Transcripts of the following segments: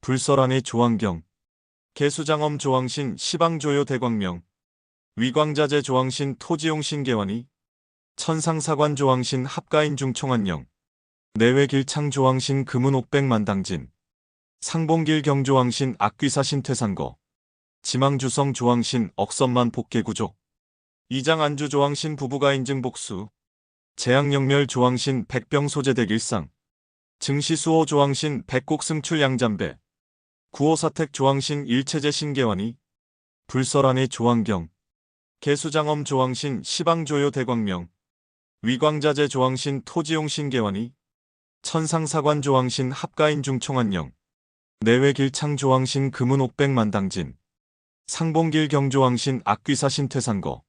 불설안의 조왕경, 개수장엄 조왕신 시방조요 대광명, 위광자재 조왕신 토지용 신계환이, 천상사관 조왕신 합가인 중총한령, 내외길창 조왕신 금은옥백만당진, 상봉길 경조왕신 악귀사신 퇴상거, 지망주성 조왕신 억선만 복계구조, 이장안주 조왕신 부부가 인증복수, 재앙영멸 조왕신 백병소재대길상, 증시수호 조왕신 백곡승출 양잠배, 구호사택 조왕신 일체제 신계환이, 불설안의 조왕경, 개수장엄 조왕신 시방조요 대광명, 위광자재 조왕신 토지용 신계환이, 천상사관 조왕신 합가인 중총한령, 내외길창 조왕신 금은옥백만당진, 상봉길 경조왕신 악귀사신 퇴상거,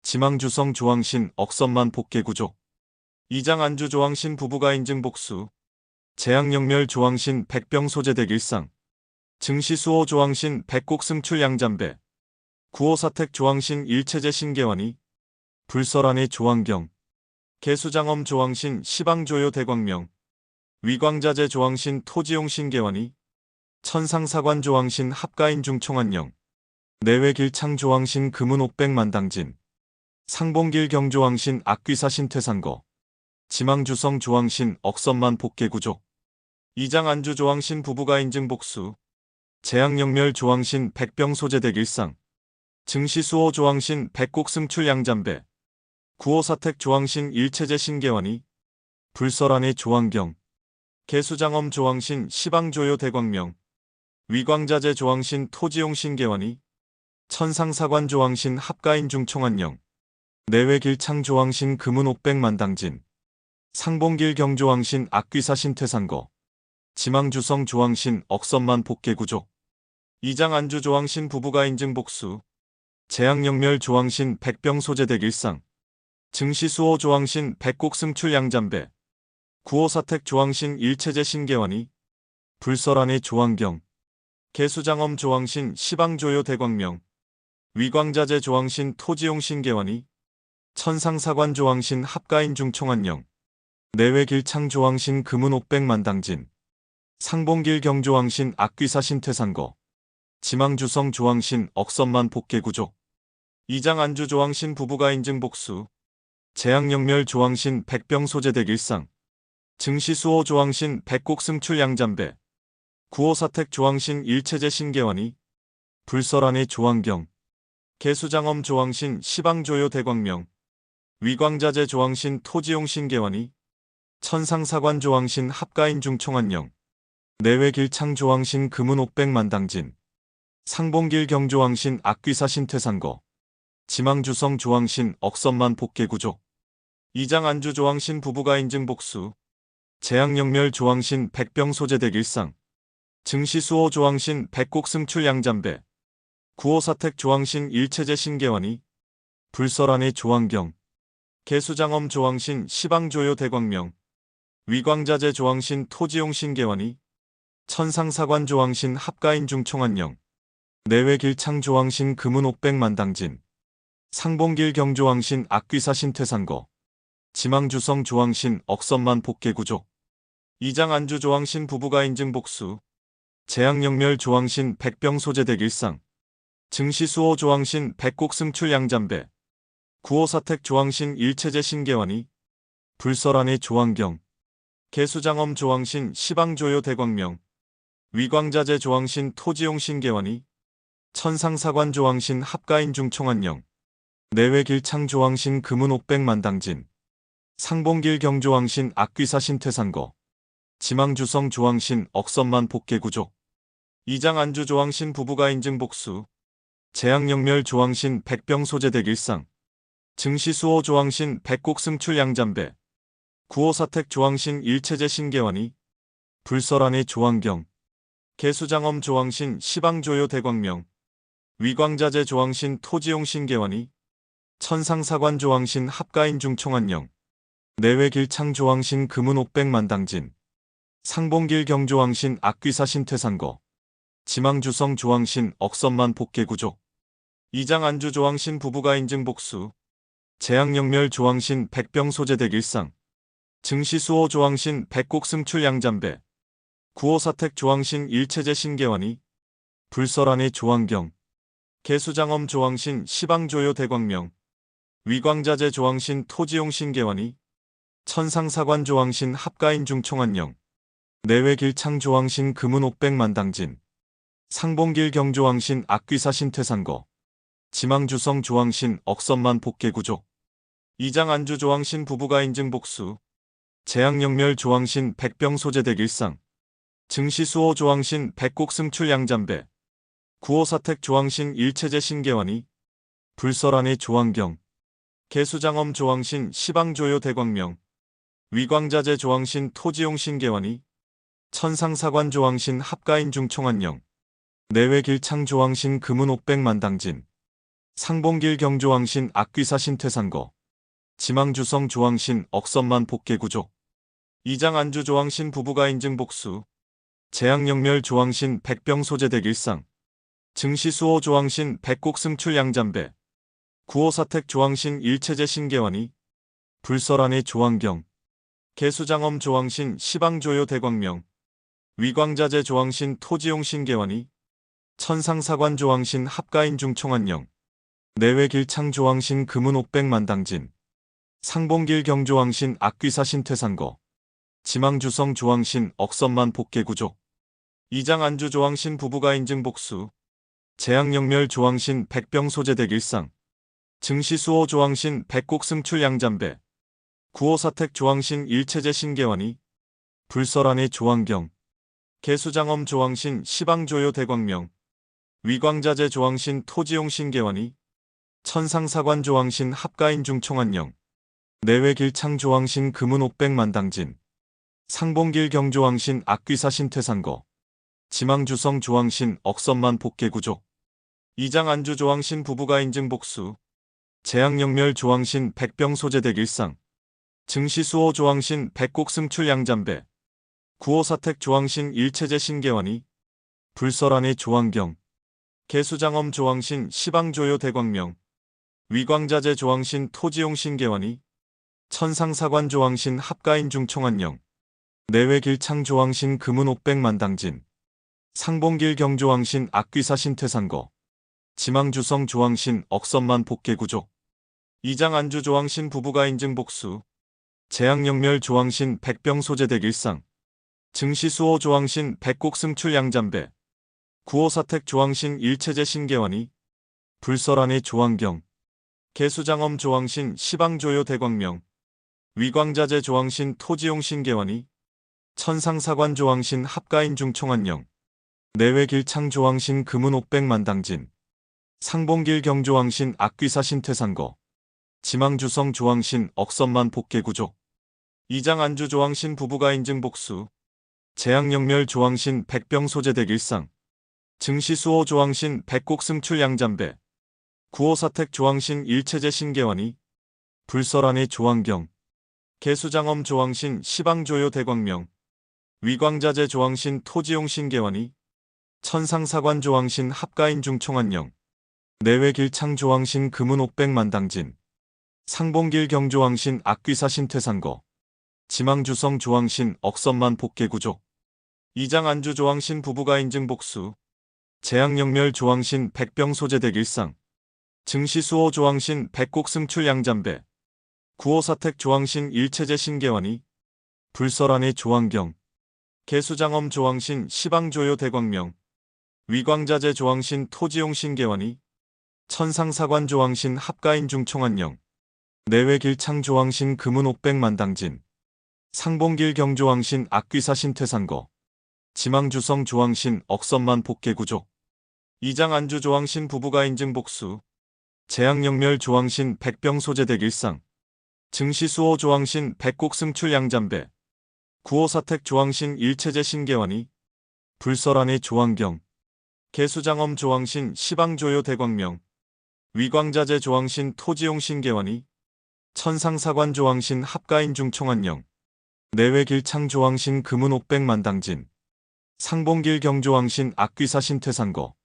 지망주성 조왕신 억선만 복계구조, 이장안주 조왕신 부부가 인증복수, 재앙영멸 조왕신 백병소재대길상, 증시수호 조왕신 백곡승출 양잠배, 구호사택 조왕신 일체제 신계환이, 불설안의 조왕경, 개수장엄 조왕신 시방조요 대광명, 위광자재 조왕신 토지용 신계환이, 천상사관 조왕신 합가인 중총한령, 내외길창 조왕신 금은옥백만당진, 상봉길 경조왕신 악귀사신 퇴상거, 지망주성 조왕신 억선만 복계구조, 이장안주 조왕신 부부가 인증복수, 재앙영멸 조왕신 백병소재대길상, 증시수호 조왕신 백곡승출 양잠배, 구호사택 조왕신 일체제 신계환이, 불설안의 조왕경, 개수장엄 조왕신 시방조요 대광명, 위광자재 조왕신 토지용 신계환이, 천상사관 조왕신 합가인 중총한령, 내외길창 조왕신 금은옥백만당진, 상봉길 경조왕신 악귀사신 퇴상거, 지망주성 조왕신 억선만 복계구조, 이장안주 조왕신 부부가 인증복수, 재앙영멸 조왕신 백병소재대길상, 증시수호 조왕신 백곡승출 양잠배, 구호사택 조왕신 일체제 신계환이, 불설안의 조왕경, 개수장엄 조왕신 시방조요 대광명, 위광자재 조왕신 토지용 신계환이, 천상사관 조왕신 합가인 중총한령, 내외길창 조왕신 금은옥백만당진, 상봉길 경조왕신 악귀사신 퇴상거, 지망주성 조왕신 억선만 복계구조, 이장안주 조왕신 부부가 인증복수, 재앙영멸 조왕신 백병소재대길상, 증시수호 조왕신 백곡승출 양잠배, 구호사택 조왕신 일체제 신계환이, 불설안의 조왕경, 개수장엄 조왕신 시방조요 대광명, 위광자재 조왕신 토지용 신계환이, 천상사관 조왕신 합가인 중총한령, 내외길창 조왕신 금은옥백만당진, 상봉길 경조왕신 악귀사신 퇴상거, 지망주성 조왕신 억선만 복계구조, 이장안주 조왕신 부부가 인증복수, 재앙영멸 조왕신 백병소재대길상, 증시수호 조왕신 백곡승출 양잠배, 구호사택 조왕신 일체제 신계환이, 불설안의 조왕경, 개수장엄 조왕신 시방조요 대광명, 위광자재 조왕신 토지용 신계환이, 천상사관 조왕신 합가인 중총한령, 내외길창 조왕신 금은옥백만당진, 상봉길 경조왕신 악귀사신 퇴상거, 지망주성 조왕신 억선만 복계구조, 이장안주 조왕신 부부가 인증복수, 재앙영멸 조왕신 백병소재대길상, 증시수호 조왕신 백곡승출 양잠배, 구호사택 조왕신 일체제 신계환이, 불설안의 조왕경, 개수장엄 조왕신 시방조요 대광명, 위광자재 조왕신 토지용 신계환이, 천상사관 조왕신 합가인 중총한령, 내외길창 조왕신 금은옥백만당진, 상봉길 경조왕신 악귀사신 퇴상거, 지망주성 조왕신 억선만 복계구조, 이장안주 조왕신 부부가 인증복수, 재앙영멸 조왕신 백병소재대길상, 증시수호 조왕신 백곡승출 양잠배, 구호사택 조왕신 일체제 신계환이, 불설안의 조왕경, 개수장엄 조왕신 시방조요 대광명, 위광자재 조왕신 토지용 신계환이, 천상사관 조왕신 합가인 중총한령, 내외길창 조왕신 금은옥백만당진, 상봉길 경조왕신 악귀사신 퇴상거, 지망주성 조왕신 억선만 복계구조, 이장안주 조왕신 부부가 인증복수, 재앙영멸 조왕신 백병소재대길상, 증시수호 조왕신 백곡승출 양잠배, 구호사택 조왕신 일체제 신계환이 불설안의 조왕경 개수장엄 조왕신 시방조요 대광명 위광자재 조왕신 토지용 신계환이 천상사관 조왕신 합가인 중총한령 내외길창 조왕신 금은옥백만당진 상봉길 경조왕신 악귀사신 퇴산거 지망주성 조왕신 억선만 복계구족 이장 안주 조왕신 부부가 인증복수 재앙영멸 조왕신 백병소재대길상 증시수호 조왕신 백곡승출 양잠배 구호사택 조왕신 일체제 신계환이 불설안의 조왕경 개수장엄 조왕신 시방조요 대광명 위광자재 조왕신 토지용 신계환이 천상사관 조왕신 합가인 중총한령 내외길창 조왕신 금은옥백만당진 상봉길 경조왕신 악귀사신 퇴산거 지망주성 조왕신 억선만 복계구족 이장 안주 조왕신 부부가 인증복수 재앙영멸 조왕신 백병소재대길상 증시수호 조왕신 백곡승출 양잠배 구호사택 조왕신 일체제 신계환이 불설안의 조왕경 개수장엄 조왕신 시방조요 대광명 위광자재 조왕신 토지용 신계환이 천상사관 조왕신 합가인 중총한령 내외길창 조왕신 금은옥백만당진 상봉길 경조왕신 악귀사신 퇴산거 지망주성 조왕신 억선만 복계구족 이장 안주 조왕신 부부가 인증복수 재앙영멸 조왕신 백병소재대길상 증시수호 조왕신 백곡승출 양잠배 구호사택 조왕신 일체제 신계환이 불설안의 조왕경 개수장엄 조왕신 시방조요 대광명 위광자재 조왕신 토지용 신계환이 천상사관 조왕신 합가인 중총한령 내외길창 조왕신 금은옥백만당진 상봉길 경조왕신 악귀사신 퇴산거 지망주성 조왕신 억선만 복계구족 이장 안주 조왕신 부부가 인증복수 재앙영멸 조왕신 백병소재대길상 증시수호 조왕신 백곡승출 양잠배 구호사택 조왕신 일체제 신계환이 불설안의 조왕경 개수장엄 조왕신 시방조요 대광명 위광자재 조왕신 토지용 신계환이 천상사관 조왕신 합가인 중총한령 내외길창 조왕신 금은옥백만당진 상봉길 경조왕신 악귀사신 퇴산거 지망주성 조왕신 억선만 복계구족 이장 안주 조왕신 부부가 인증복수 재앙영멸 조왕신 백병소재대길상 증시수호 조왕신 백곡승출 양잠배 구호사택 조왕신 일체제 신계환이 불설안의 조왕경 개수장엄 조왕신 시방조요 대광명 위광자재 조왕신 토지용 신계환이 천상사관 조왕신 합가인 중총한령 내외길창 조왕신 금은옥백만당진 상봉길 경조왕신 악귀사신 퇴산거 지망주성 조왕신 억선만 복계구족 이장 안주 조왕신 부부가 인증복수 재앙영멸 조왕신 백병소재대길상 증시수호 조왕신 백곡승출 양잠배 구호사택 조왕신 일체제 신계환이 불설안의 조왕경 개수장엄 조왕신 시방조요 대광명 위광자재 조왕신 토지용 신계환이 천상사관 조왕신 합가인 중총한령 내외길창 조왕신 금은옥백만당진 상봉길 경조왕신 악귀사신 퇴산거 지망주성 조왕신 억선만 복계구족 이장 안주 조왕신 부부가 인증복수 재앙영멸 조왕신 백병소재대길상 증시수호 조왕신 백곡승출 양잠배 구호사택 조왕신 일체제 신계환이 불설안의 조왕경 개수장엄 조왕신 시방조요 대광명 위광자재 조왕신 토지용 신계환이 천상사관 조왕신 합가인 중총한령 내외길창 조왕신 금은옥백만당진 상봉길 경조왕신 악귀사신 퇴산거 지망주성 조왕신 억선만 복계구족 이장 안주 조왕신 부부가 인증복수 재앙영멸 조왕신 백병소재대길상 증시수호 조왕신 백곡승출 양잠배 구호사택 조왕신 일체제 신계환이 불설안의 조왕경 개수장엄 조왕신 시방조요 대광명 위광자재 조왕신 토지용 신계환이 천상사관 조왕신 합가인 중총한령 내외길창 조왕신 금은옥백만당진 상봉길 경조왕신 악귀사신 퇴산거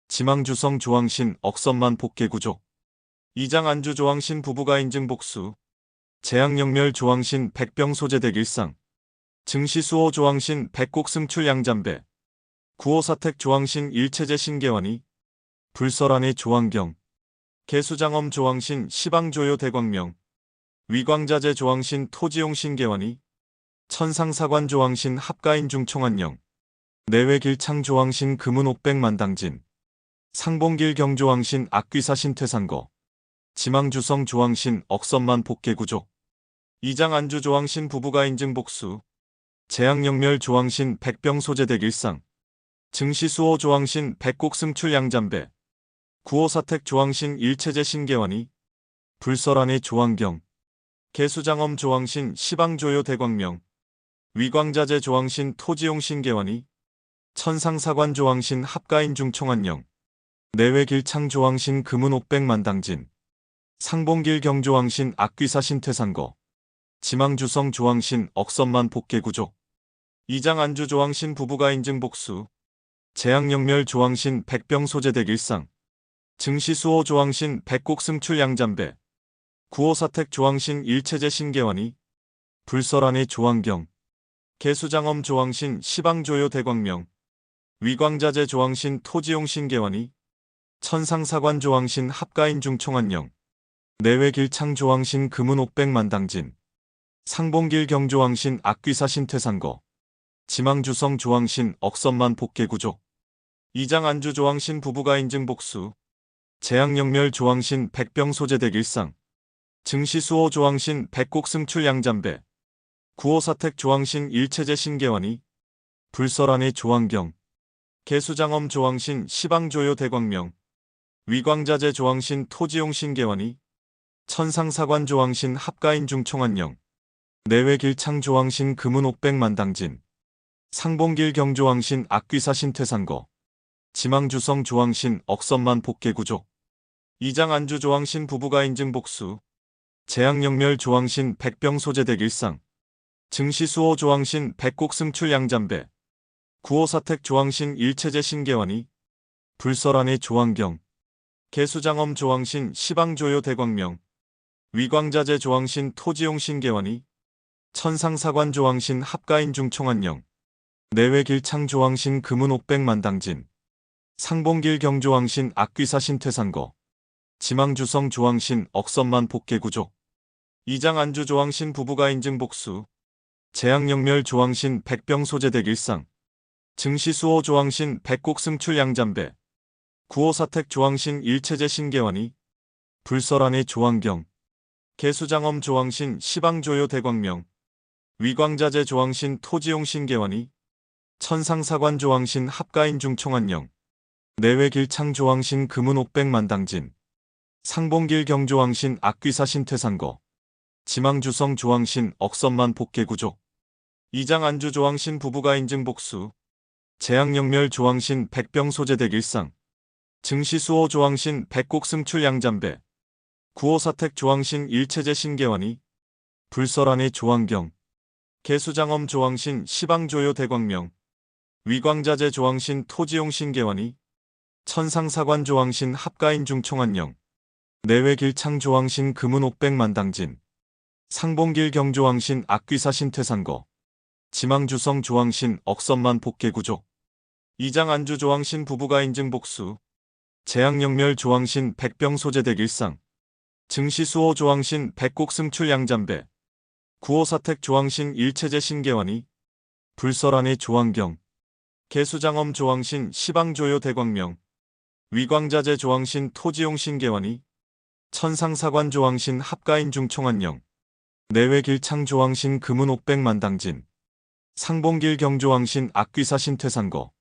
지망주성 조왕신 억선만 복계구족 이장 안주 조왕신 부부가 인증복수 재앙영멸 조왕신 백병소재대길상 증시수호 조항신 백곡승출 양잠배 구호사택 조항신 일체제 신계환이 불설안의 조항경 개수장엄 조항신 시방조요 대광명 위광자재 조항신 토지용 신계환이 천상사관 조항신 합가인 중총안령 내외길창 조항신 금은옥백만당진 상봉길 경조항신 악귀사 신퇴상거 지망주성 조항신 억선만 복개구조 이장 안주 조항신 부부가 인증복수 재앙영멸 조항신 백병소재대길상 증시수호 조항신 백곡승출 양잠배 구호사택 조항신 일체제 신계환이 불설안의 조항경 개수장엄 조항신 시방조요 대광명 위광자재 조항신 토지용 신계환이 천상사관 조항신 합가인 중총안령 내외길창 조항신 금은옥백만당진 상봉길 경조항신 악귀사 신퇴상거 지망주성 조항신 억선만 복개구조 이장 안주 조항신 부부가 인증복수 재앙영멸 조항신 백병소재대길상 증시수호 조항신 백곡승출 양잠배 구호사택 조항신 일체제 신계환이 불설안의 조항경 개수장엄 조항신 시방조요 대광명 위광자재 조항신 토지용 신계환이 천상사관 조항신 합가인 중총안령 내외길창 조항신 금은옥백만당진 상봉길 경조항신 악귀사 신퇴상거 지망주성 조항신 억선만 복개구조 이장 안주 조항신 부부가 인증복수 재앙영멸 조항신 백병소재대길상 증시수호 조항신 백곡승출 양잠배 구호사택 조항신 일체제 신계환이 불설안의 조항경 개수장엄 조항신 시방조요 대광명 위광자재 조항신 토지용 신계환이 천상사관 조항신 합가인 중총안령 내외길창 조항신 금은옥백만당진 상봉길 경조항신 악귀사 신퇴상거 지망주성 조항신 억선만 복개구조 이장 안주 조항신 부부가 인증복수 재앙영멸 조항신 백병소재대길상 증시수호 조항신 백곡승출 양잠배 구호사택 조항신 일체제 신계환이 불설안의 조항경 개수장엄 조항신 시방조요 대광명 위광자재 조항신 토지용 신계환이 천상사관 조항신 합가인 중총안령 내외길창 조항신 금은옥백만당진 상봉길 경조항신 악귀사 신퇴상거 지망주성 조항신 억선만 복개구조 이장 안주 조항신 부부가 인증복수 재앙영멸 조항신 백병소재대길상 증시수호 조항신 백곡승출 양잠배 구호사택 조항신 일체제 신계환이 불설안의 조항경 개수장엄 조항신 시방조요 대광명 위광자재 조항신 토지용 신계환이 천상사관 조항신 합가인 중총안령 내외길창 조항신 금은옥백만당진 상봉길 경조항신 악귀사 신퇴상거 지망주성 조항신 억선만 복개구조 이장 안주 조항신 부부가 인증복수 재앙영멸 조항신 백병소재대길상 증시수호 조항신 백곡승출 양잠배 구호사택 조항신 일체제 신계환이 불설안의 조항경 개수장엄 조항신 시방조요 대광명 위광자재 조항신 토지용 신계환이 천상사관 조항신 합가인 중총안령 내외길창 조항신 금은옥백만당진 상봉길 경조항신 악귀사 신퇴상거 지망주성 조항신 억선만 복개구조 이장 안주 조항신 부부가 인증복수 재앙영멸 조항신 백병소재대길상 증시수호 조항신 백곡승출 양잠배 구호사택 조항신 일체제 신계환이 불설안의 조항경 개수장엄 조항신 시방조요 대광명 위광자재 조항신 토지용 신계환이 천상사관 조항신 합가인 중총안령 내외길창 조항신 금은옥백만당진 상봉길 경조항신 악귀사 신퇴상거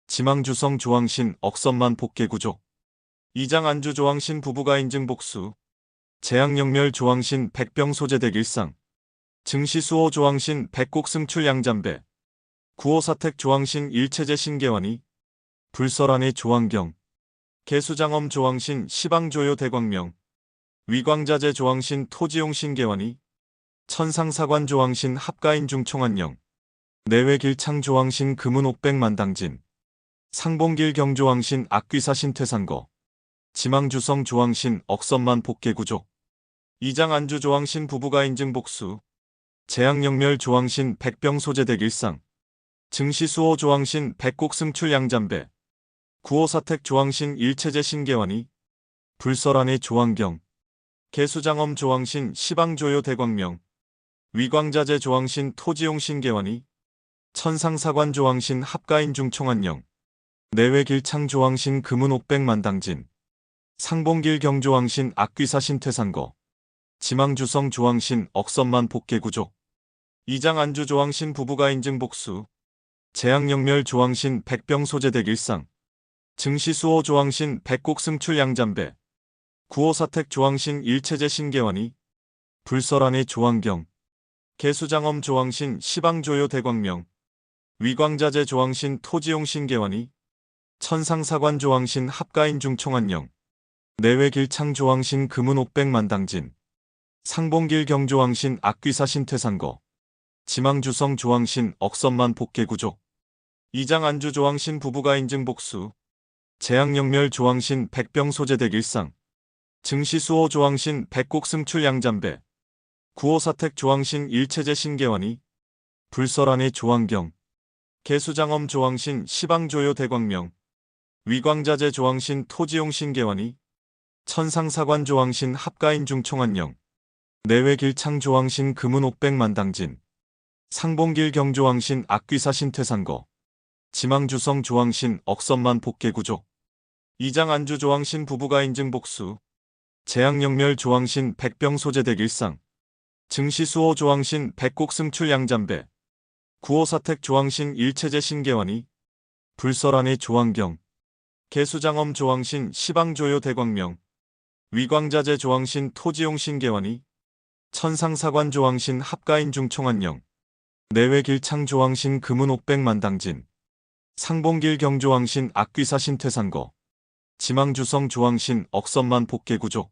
지망주성 조항신 억선만 복개구조 이장 안주 조항신 부부가 인증복수 재앙영멸 조항신 백병소재대길상 증시수호 조항신 백곡승출 양잠배 구호사택 조항신 일체제 신계환이 불설안의 조항경 개수장엄 조항신 시방조요 대광명 위광자재 조항신 토지용 신계환이 천상사관 조항신 합가인 중총안령 내외길창 조항신 금은옥백만당진 상봉길 경조항신 악귀사 신퇴상거 지망주성 조항신 억선만 복개구조 이장 안주 조항신 부부가 인증복수 재앙영멸 조왕신 백병 소재댁 일상, 증시수호 조왕신 백곡승출 양잠배, 구호사택 조왕신 일체제 신계환이, 불설안의 조왕경, 개수장엄 조왕신 시방조요 대광명, 위광자재 조왕신 토지용 신계환이, 천상사관 조왕신 합가인 중총한령, 내외길창 조왕신 금은옥백만당진, 상봉길 경조왕신 악귀사신 퇴상거, 지망주성 조왕신 억선만 복계구족, 이장 안주 조왕신 부부가 인증 복수, 재앙영멸 조왕신 백병 소재댁 일상, 증시수호 조왕신 백곡승출 양잠배, 구호사택 조왕신 일체제 신계환이, 불설안의 조왕경, 개수장엄 조왕신 시방조요 대광명, 위광자재 조왕신 토지용 신계환이, 천상사관 조왕신 합가인 중총한령, 내외길창 조왕신 금은옥백만당진, 상봉길 경조왕신 악귀사신 퇴상거, 지망주성 조왕신 억선만 복계구족, 이장 안주 조왕신 부부가 인증 복수, 재앙영멸 조왕신 백병 소재댁 일상, 증시수호 조왕신 백곡승출 양잠배, 구호사택 조왕신 일체제 신계환이, 불설안의 조왕경, 개수장엄 조왕신 시방조요 대광명, 위광자재 조왕신 토지용 신계환이, 천상사관 조왕신 합가인 중총한령, 내외길창 조왕신 금은옥백만당진, 상봉길 경조왕신 악귀사신 퇴상거, 지망주성 조왕신 억선만 복계구족, 이장 안주 조왕신 부부가 인증 복수, 재앙영멸 조왕신 백병 소재댁 일상, 증시수호 조왕신 백곡승출 양잠배, 구호사택 조왕신 일체제 신계환이, 불설안의 조왕경, 개수장엄 조왕신 시방조요 대광명, 위광자재 조왕신 토지용 신계환이, 천상사관 조왕신 합가인 중총한령, 내외길창 조왕신 금은옥백만당진, 상봉길 경조왕신 악귀사신 퇴상거, 지망주성 조왕신 억선만 복계구족,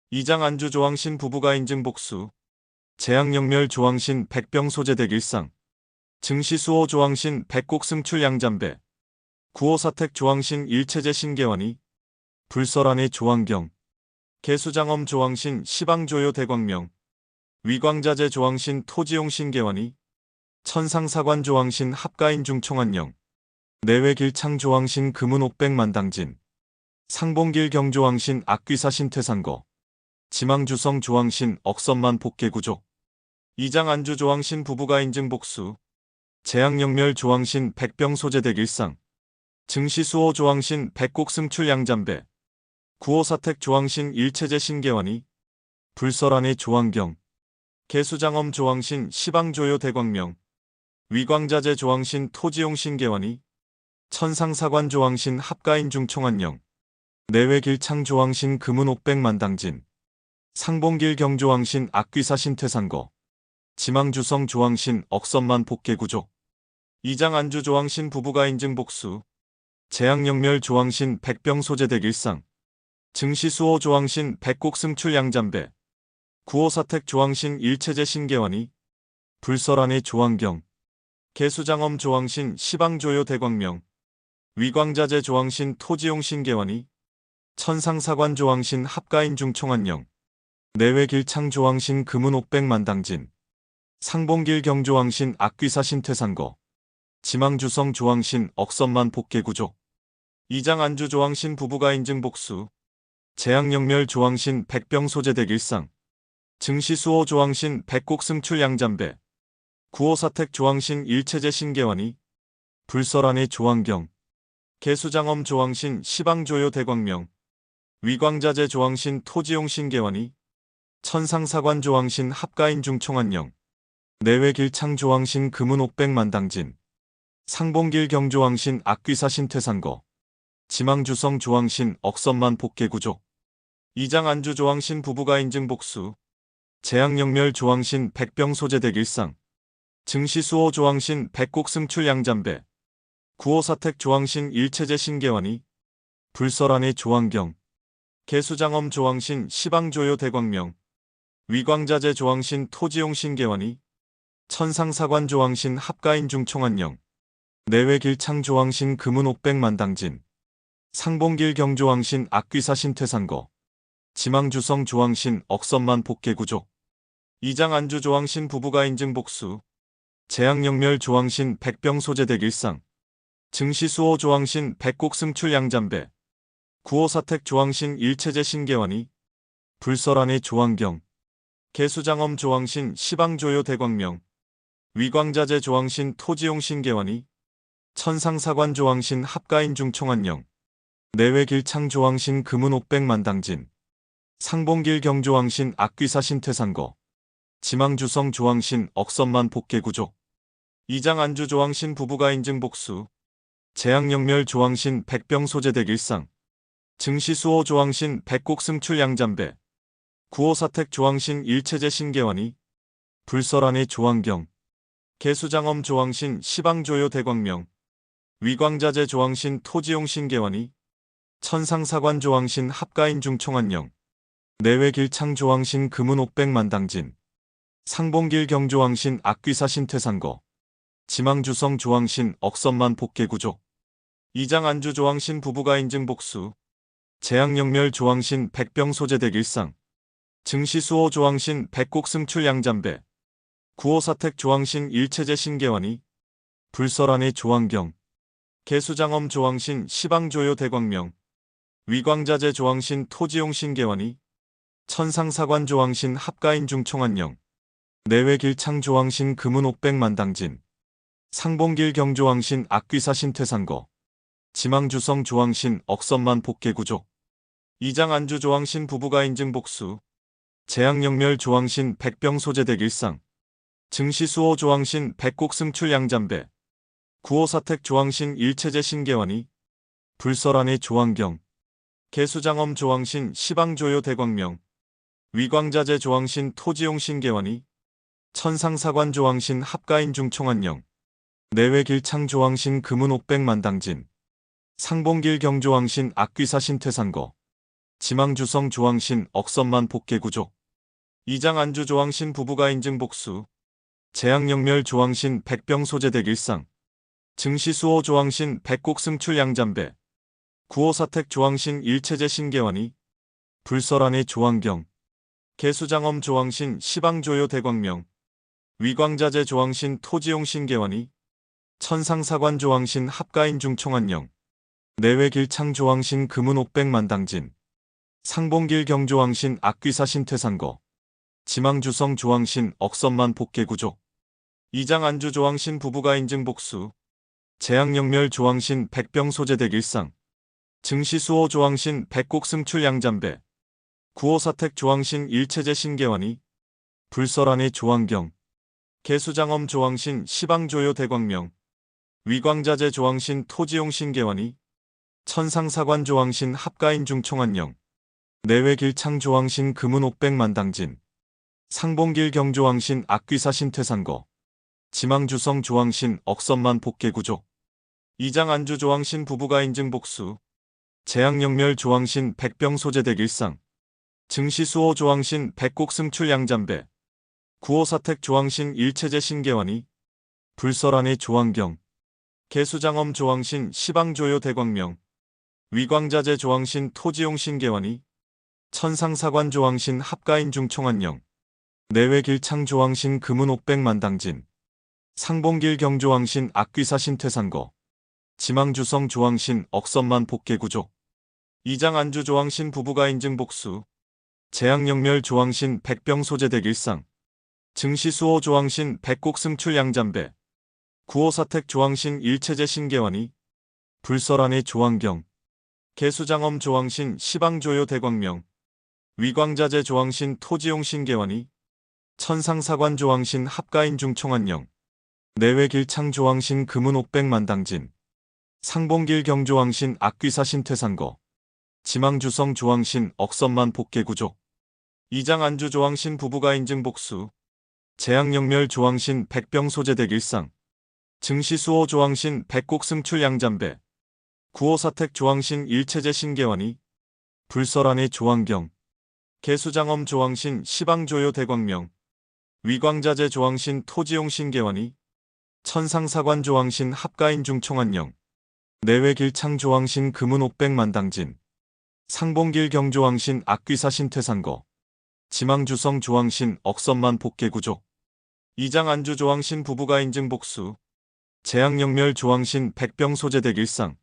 이장 안주 조왕신 부부가 인증 복수, 재앙영멸 조왕신 백병 소재댁 일상, 증시수호 조왕신 백곡승출 양잠배, 구호사택 조왕신 일체제 신계환이, 불설안의 조왕경, 개수장엄 조왕신 시방조요 대광명, 위광자재 조왕신 토지용 신계환이, 천상사관 조왕신 합가인 중총한령, 내외길창 조왕신 금은옥백만당진, 상봉길 경조왕신 악귀사신 퇴상거, 지망주성 조왕신 억선만 복계구족, 이장 안주 조왕신 부부가 인증 복수, 재앙영멸 조왕신 백병 소재댁 일상, 증시수호 조왕신 백곡승출 양잠배, 구호사택 조왕신 일체제 신계환이, 불설안의 조왕경, 개수장엄 조왕신 시방조요 대광명, 위광자재 조왕신 토지용 신계환이, 천상사관 조왕신 합가인 중총한령, 내외길창 조왕신 금은옥백만당진, 상봉길 경조왕신 악귀사신 퇴상거, 지망주성 조왕신 억선만 복계구족, 이장 안주 조왕신 부부가 인증 복수, 재앙영멸 조왕신 백병 소재댁 일상, 증시수호 조왕신 백곡승출 양잠배, 구호사택 조왕신 일체제 신계환이, 불설안의 조왕경, 개수장엄 조왕신 시방조요 대광명, 위광자재 조왕신 토지용 신계환이, 천상사관 조왕신 합가인 중총한령, 내외길창 조왕신 금은옥백만당진, 상봉길 경조왕신 악귀사신 퇴상거, 지망주성 조왕신 억선만 복계구족, 이장 안주 조왕신 부부가 인증 복수, 재앙영멸 조왕신 백병 소재댁 일상, 증시수호 조왕신 백곡승출 양잠배, 구호사택 조왕신 일체제 신계환이, 불설안의 조왕경, 개수장엄 조왕신 시방조요 대광명, 위광자재 조왕신 토지용 신계환이, 천상사관 조왕신 합가인 중총한령, 내외길창 조왕신 금은옥백만당진, 상봉길 경조왕신 악귀사신 퇴상거, 지망주성 조왕신 억선만 복계구족, 이장 안주 조왕신 부부가 인증 복수, 재앙영멸 조왕신 백병 소재댁 일상, 증시수호 조왕신 백곡승출 양잠배, 구호사택 조왕신 일체제 신계환이, 불설안의 조왕경, 개수장엄 조왕신 시방조요 대광명, 위광자재 조왕신 토지용 신계환이, 천상사관 조왕신 합가인 중총한령, 내외길창 조왕신 금은옥백만당진, 상봉길 경조왕신 악귀사신 퇴상거, 지망주성 조왕신 억선만 복계구족, 이장 안주 조항신 부부가 인증 복수. 재앙영멸 조항신 백병소재댁 일상. 증시수호 조항신 백곡승출 양잠배. 구호사택 조항신 일체제 신계환이. 불설안의 조항경. 개수장엄 조항신 시방조요 대광명. 위광자재 조항신 토지용 신계환이. 천상사관 조항신 합가인 중총안령. 내외길창 조항신 금은옥백만당진. 상봉길 경조항신 악귀사 신퇴상거. 지망주성 조항신 억선만 복개구조. 이장 안주 조항신 부부가 인증 복수. 재앙영멸 조항신 백병소재댁 일상. 증시수호 조항신 백곡승출 양잠배. 구호사택 조항신 일체제 신계환이. 불설안의 조항경. 개수장엄 조항신 시방조요 대광명. 위광자재 조항신 토지용 신계환이. 천상사관 조항신 합가인 중총안령. 내외길창 조항신 금은옥백만당진. 상봉길 경조항신 악귀사 신퇴상거. 지망주성 조항신 억선만 복개구조. 이장 안주 조항신 부부가 인증 복수. 재앙영멸 조항신 백병소재댁 일상. 증시수호 조항신 백곡승출 양잠배. 구호사택 조항신 일체제 신계환이. 불설안의 조항경. 개수장엄 조항신 시방조요 대광명. 위광자재 조항신 토지용 신계환이. 천상사관 조항신 합가인 중총안령. 내외길창 조항신 금은옥백만당진. 상봉길 경조항신 악귀사 신퇴상거. 지망주성 조항신 억선만 복개구조. 이장 안주 조항신 부부가 인증 복수. 재앙영멸 조항신 백병소재댁 일상. 증시수호 조항신 백곡승출 양잠배. 구호사택 조항신 일체제 신계환이. 불설안의 조항경. 개수장엄 조항신 시방조요 대광명. 위광자재 조항신 토지용 신계환이. 천상사관 조항신 합가인 중총안령. 내외길창 조항신 금은옥백만당진. 상봉길 경조항신 악귀사 신퇴상거. 지망주성 조항신 억선만 복개구조. 이장 안주 조항신 부부가 인증 복수. 재앙영멸 조항신 백병소재댁 일상. 증시수호 조항신 백곡승출 양잠배. 구호사택 조항신 일체제 신계환이. 불설안의 조항경. 개수장엄 조항신 시방조요 대광명. 위광자재 조항신 토지용 신계환이. 천상사관 조항신 합가인 중총안령. 내외길창 조항신 금은옥백만당진. 상봉길 경조항신 악귀사 신퇴상거. 지망주성 조항신 억선만 복개구조. 이장 안주 조항신 부부가 인증 복수. 재앙영멸 조항신 백병소재댁 일상. 증시수호 조항신 백곡승출 양잠배. 구호사택 조항신 일체제 신계환이. 불설안의 조항경. 개수장엄 조항신 시방조요 대광명. 위광자재 조항신 토지용 신계환이. 천상사관 조항신 합가인 중총안령. 내외길창 조항신 금은옥백만당진. 상봉길 경조항신 악귀사 신퇴상거. 지망주성 조항신 억선만 복개구조. 이장 안주 조항신 부부가 인증 복수. 재앙영멸 조항신 백병소재댁 일상. 증시수호 조항신 백곡승출 양잠배. 구호사택 조항신 일체제 신계환이. 불설안의 조항경. 개수장엄 조항신 시방조요 대광명. 위광자재 조항신 토지용 신계환이. 천상사관 조항신 합가인 중총안령. 내외길창 조항신 금은옥백만당진. 상봉길 경조항신 악귀사 신퇴상거. 지망주성 조항신 억선만 복개구조. 이장 안주 조항신 부부가 인증 복수. 재앙영멸 조항신 백병소재댁 일상. 증시수호 조항신 백곡승출 양잠배. 구호사택 조항신 일체제 신계환이. 불설안의 조항경. 개수장엄 조항신 시방조요 대광명. 위광자재 조항신 토지용 신계환이. 천상사관 조항신 합가인 중총안령. 내외길창 조항신 금은옥백만당진. 상봉길 경조항신 악귀사 신퇴상거. 지망주성 조항신 억선만 복개구조. 이장 안주 조항신 부부가 인증 복수. 재앙영멸 조항신 백병소재댁 일상. 증시수호 조항신 백곡승출 양잠배. 구호사택 조항신 일체제 신계환이. 불설안의 조항경. 개수장엄 조항신 시방조요 대광명. 위광자재 조항신 토지용 신계환이. 천상사관 조항신 합가인 중총안령. 내외길창 조항신 금은옥백만당진. 상봉길 경조항신 악귀사 신퇴상거. 지망주성 조왕신 억선만 복개구조. 이장 안주 조왕신 부부가 인증 복수. 재앙영멸 조왕신 백병 소재댁 일상.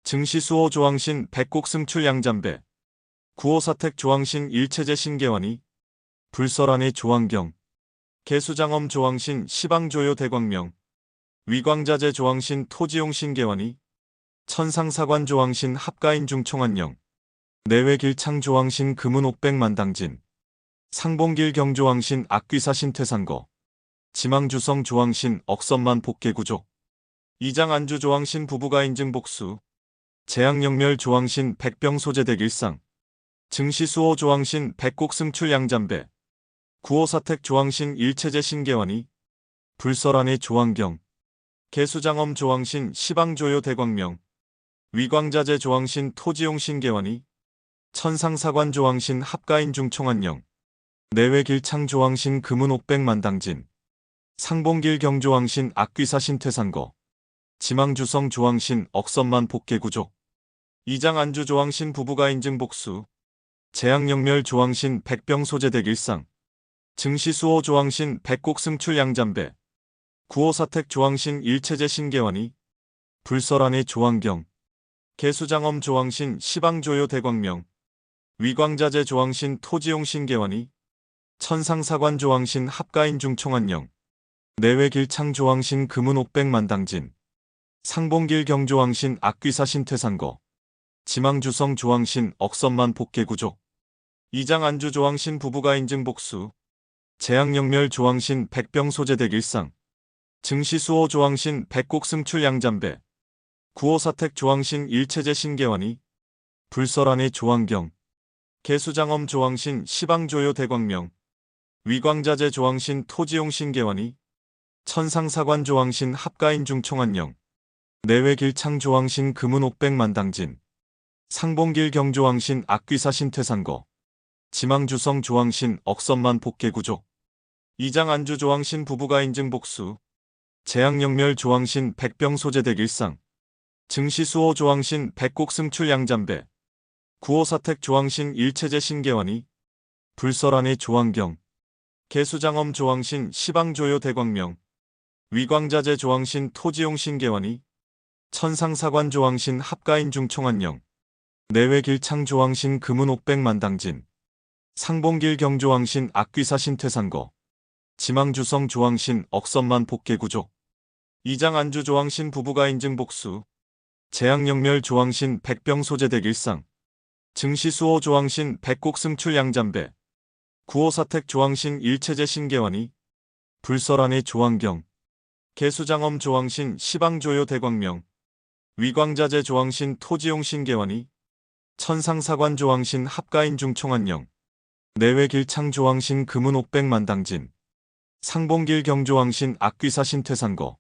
증시수호 조왕신 백곡승출 양잠배. 구호사택 조왕신 일체제 신계환이. 불설안의 조왕경. 개수장엄 조왕신 시방조요 대광명. 위광자재 조왕신 토지용 신계환이. 천상사관 조왕신 합가인 중총한령. 내외길창 조왕신 금은옥백만당진. 상봉길 경조왕신 악귀사신 퇴상거. 지망주성 조왕신 억선만 복개구조. 이장 안주 조왕신 부부가 인증 복수. 재앙영멸 조왕신 백병 소재댁 일상. 증시수호 조왕신 백곡승출 양잠배. 구호사택 조왕신 일체제 신계환이. 불설안의 조왕경. 개수장엄 조왕신 시방조요 대광명. 위광자재 조왕신 토지용 신계환이. 천상사관 조왕신 합가인 중총한령. 내외길창 조왕신 금은옥백만당진. 상봉길 경조왕신 악귀사신 퇴상거. 지망주성 조왕신 억선만 복개구조. 이장 안주 조왕신 부부가 인증 복수. 재앙영멸 조왕신 백병 소재댁 일상. 증시수호 조왕신 백곡승출 양잠배. 구호사택 조왕신 일체제 신계환이. 불설안의 조왕경. 개수장엄 조왕신 시방조요 대광명. 위광자재 조왕신 토지용 신계환이. 천상사관 조왕신 합가인 중총한령. 내외길창 조왕신 금은옥백만당진. 상봉길 경조왕신 악귀사신 퇴상거. 지망주성 조왕신 억선만 복개구조. 이장 안주 조왕신 부부가 인증 복수. 재앙영멸 조왕신 백병 소재댁 일상. 증시수호 조왕신 백곡승출 양잠배. 구호사택 조왕신 일체제 신계환이. 불설안의 조왕경. 개수장엄 조왕신 시방조요 대광명. 위광자재 조왕신 토지용 신계환이. 천상사관 조왕신 합가인 중총한령. 내외길창 조왕신 금은옥백만당진. 상봉길 경조왕신 악귀사신 퇴상거. 지망주성 조왕신 억선만 복개구조. 이장 안주 조왕신 부부가 인증 복수. 재앙영멸 조왕신 백병 소재댁 일상. 증시수호 조왕신 백곡승출 양잠배. 구호사택 조왕신 일체제 신계환이. 불설안의 조왕경. 개수장엄 조왕신 시방조요 대광명. 위광자재 조왕신 토지용 신계환이. 천상사관 조왕신 합가인 중총한령. 내외길창 조왕신 금은옥백만당진. 상봉길 경조왕신 악귀사신 퇴상거. 지망주성 조왕신 억선만 복개구조. 이장 안주 조왕신 부부가 인증 복수. 재앙영멸 조왕신 백병 소재댁 일상. 증시수호 조왕신 백곡승출 양잠배. 구호사택 조왕신 일체제 신계환이. 불설안의 조왕경. 개수장엄 조왕신 시방조요 대광명. 위광자재 조왕신 토지용 신계환이. 천상사관 조왕신 합가인 중총한령. 내외길창 조왕신 금은옥백만당진. 상봉길 경조왕신 악귀사신 퇴상거.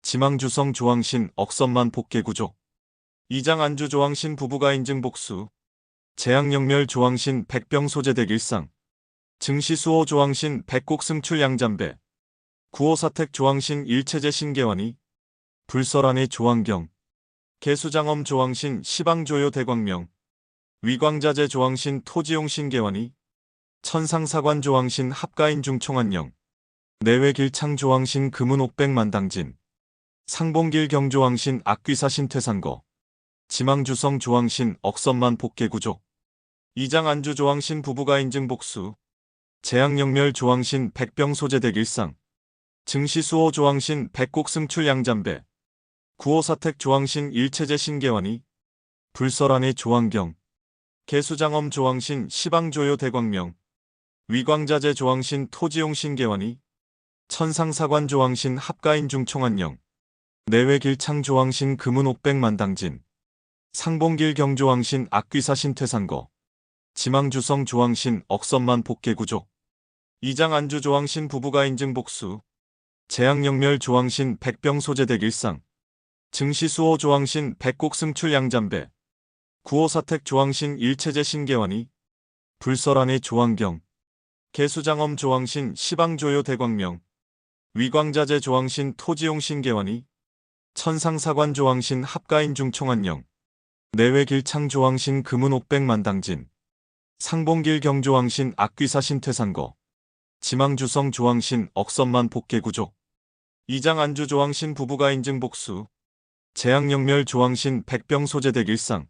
지망주성 조왕신 억선만 복개구조. 이장 안주 조왕신 부부가 인증 복수. 재앙영멸 조왕신 백병 소재댁 일상. 증시수호 조왕신 백곡승출 양잠배. 구호사택 조왕신 일체제 신계환이. 불설안의 조왕경. 개수장엄 조왕신 시방조요 대광명. 위광자재 조왕신 토지용 신계환이. 천상사관 조왕신 합가인 중총한령. 내외길창 조왕신 금은옥백만당진. 상봉길 경조왕신 악귀사신 퇴상거. 지망주성 조왕신 억선만 복개구조. 이장 안주 조왕신 부부가 인증 복수. 재앙영멸 조왕신 백병 소재댁 일상. 증시수호 조왕신 백곡승출 양잠배. 구호사택 조왕신 일체제 신계환이. 불설안의 조왕경. 개수장엄 조왕신 시방조요 대광명. 위광자재 조왕신 토지용 신계환이. 천상사관 조왕신 합가인 중총한령. 내외길창 조왕신 금은옥백만당진. 상봉길 경조왕신 악귀사신 퇴상거. 지망주성 조왕신 억선만 복개구조. 이장 안주 조왕신 부부가 인증 복수. 재앙영멸 조왕신 백병 소재댁 일상. 증시수호 조왕신 백곡승출 양잠배. 구호사택 조왕신 일체제 신계환이. 불설안의 조왕경. 개수장엄 조왕신 시방조요 대광명. 위광자재 조왕신 토지용 신계환이. 천상사관 조왕신 합가인 중총한령. 내외길창 조왕신 금은옥백만당진. 상봉길 경조왕신 악귀사신 퇴산거. 지망주성 조왕신 억선만 복계구조. 이장 안주 조왕신 부부가 인증 복수. 재앙영멸 조왕신 백병소재댁 일상.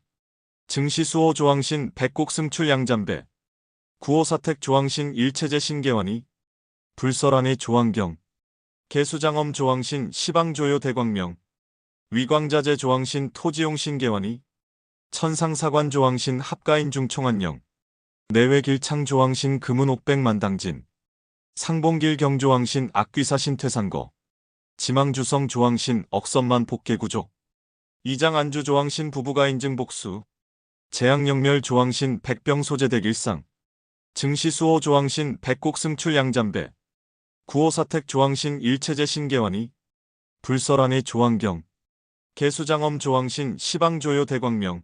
증시수호 조왕신 백곡승출 양잠배. 구호사택 조왕신 일체제 신계원이. 불설안의 조왕경. 개수장엄 조왕신 시방조요 대광명. 위광자재 조왕신 토지용 신계원이. 천상사관 조왕신 합가인 중총안령. 내외길창 조왕신 금은옥백만당진. 상봉길 경조왕신 악귀사신 퇴산거. 지망주성 조왕신 억선만 복계구조. 이장 안주 조왕신 부부가 인증 복수. 재앙영멸 조왕신 백병소재댁 일상. 증시수호 조왕신 백곡승출 양잠배. 구호사택 조왕신 일체제 신계원이. 불설안의 조왕경. 개수장엄 조왕신 시방조요 대광명.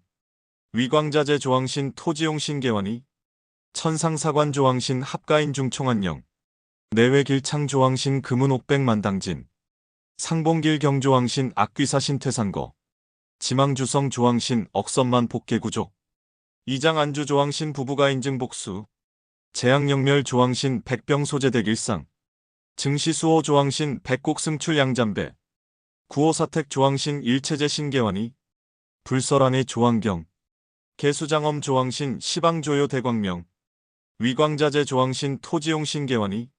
위광자재 조왕신 토지용 신계원이. 천상사관 조왕신 합가인 중총안령. 내외길창 조왕신 금은옥백만당진. 상봉길 경조왕신 악귀사신 퇴산거. 지망주성 조왕신 억선만 복계구조. 이장 안주 조왕신 부부가 인증 복수. 재앙영멸 조왕신 백병소재댁 일상. 증시수호 조왕신 백곡승출 양잠배. 구호사택 조왕신 일체제 신계원이. 불설안의 조왕경. 개수장엄 조왕신 시방조요 대광명. 위광자재 조왕신 토지용 신계원이.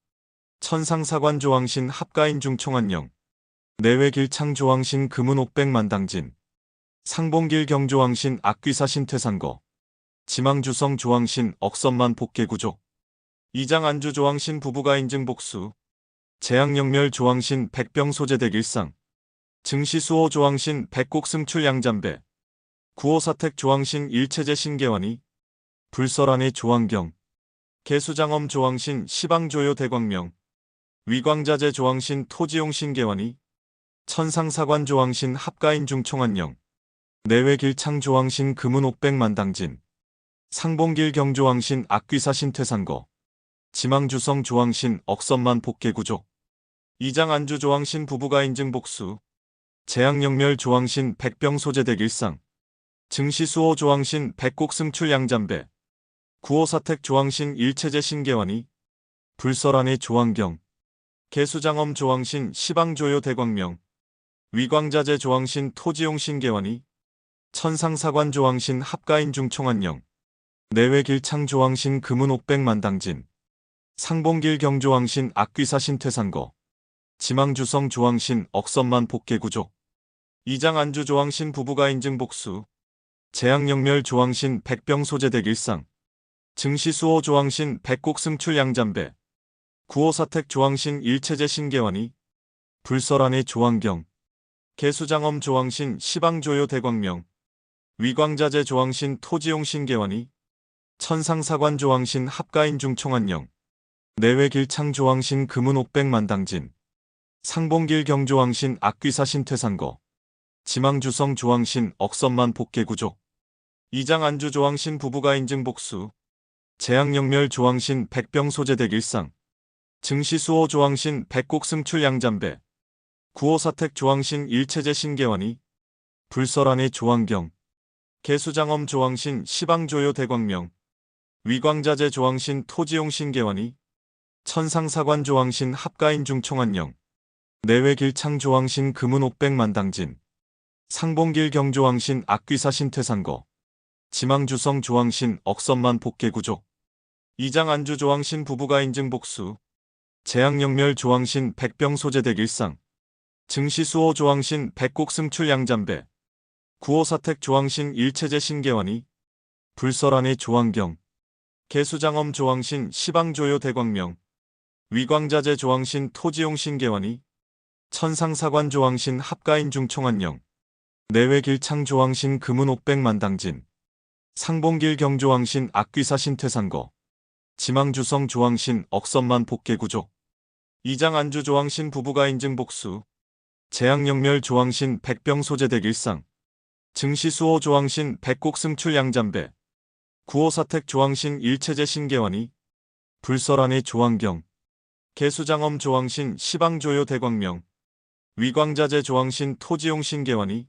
천상사관 조왕신 합가인 중총안령. 내외길창 조왕신 금은옥백만당진. 상봉길 경조왕신 악귀사신 퇴산거. 지망주성 조왕신 억선만 복계구조. 이장 안주 조왕신 부부가 인증 복수. 재앙영멸 조왕신 백병소재댁 일상. 증시수호 조왕신 백곡승출 양잠배. 구호사택 조왕신 일체제 신계원이. 불설안의 조왕경. 개수장엄 조왕신 시방조요 대광명. 위광자재 조왕신 토지용 신계원이. 천상사관 조왕신 합가인 중총안령. 내외길창 조왕신 금은옥백만당진. 상봉길 경조왕신 악귀사신 퇴산거. 지망주성 조왕신 억선만 복계구조. 이장 안주 조왕신 부부가 인증 복수. 재앙영멸 조왕신 백병소재댁 일상. 증시수호 조왕신 백곡승출 양잠배. 구호사택 조왕신 일체제 신계원이. 불설안의 조왕경. 개수장엄 조왕신 시방조요 대광명. 위광자재 조왕신 토지용 신계원이. 천상사관 조왕신 합가인 중총안령. 내외길창 조왕신 금은옥백만당진. 상봉길 경조왕신 악귀사신 퇴산거. 지망주성 조왕신 억선만 복계구조. 이장 안주 조왕신 부부가 인증 복수. 재앙영멸 조왕신 백병소재댁 일상. 증시수호 조왕신 백곡승출 양잠배. 구호사택 조왕신 일체제 신계원이. 불설안의 조왕경. 개수장엄 조왕신 시방조요 대광명. 위광자재 조왕신 토지용 신계원이. 천상사관 조왕신 합가인 중총안령. 내외길창 조왕신 금은옥백만당진. 상봉길 경조왕신 악귀사신 퇴산거. 지망주성 조왕신 억선만 복계구조. 이장 안주 조왕신 부부가 인증 복수. 재앙영멸 조왕신 백병소재댁 일상. 증시수호 조왕신 백곡승출 양잠배. 구호사택 조왕신 일체제 신계원이. 불설안의 조왕경. 개수장엄 조왕신 시방조요 대광명. 위광자재 조왕신 토지용 신계원이. 천상사관 조왕신 합가인 중총안령. 내외길창 조왕신 금은옥백만당진. 상봉길 경조왕신 악귀사신 퇴산거. 지망주성 조왕신 억선만 복계구조. 이장 안주 조왕신 부부가 인증 복수. 재앙영멸 조왕신 백병소재댁 일상. 증시수호 조왕신 백곡승출 양잠배. 구호사택 조왕신 일체제 신계원이. 불설안의 조왕경. 개수장엄 조왕신 시방조요 대광명. 위광자재 조왕신 토지용 신계원이. 천상사관 조왕신 합가인 중총안령. 내외길창 조왕신 금은옥백만당진. 상봉길 경조왕신 악귀사신 퇴산거. 지망주성 조왕신 억선만 복계구조. 이장 안주 조왕신 부부가 인증 복수. 재앙영멸 조왕신 백병소재댁 일상. 증시수호 조왕신 백곡승출 양잠배. 구호사택 조왕신 일체제 신계원이. 불설안의 조왕경. 개수장엄 조왕신 시방조요 대광명. 위광자재 조왕신 토지용 신계원이.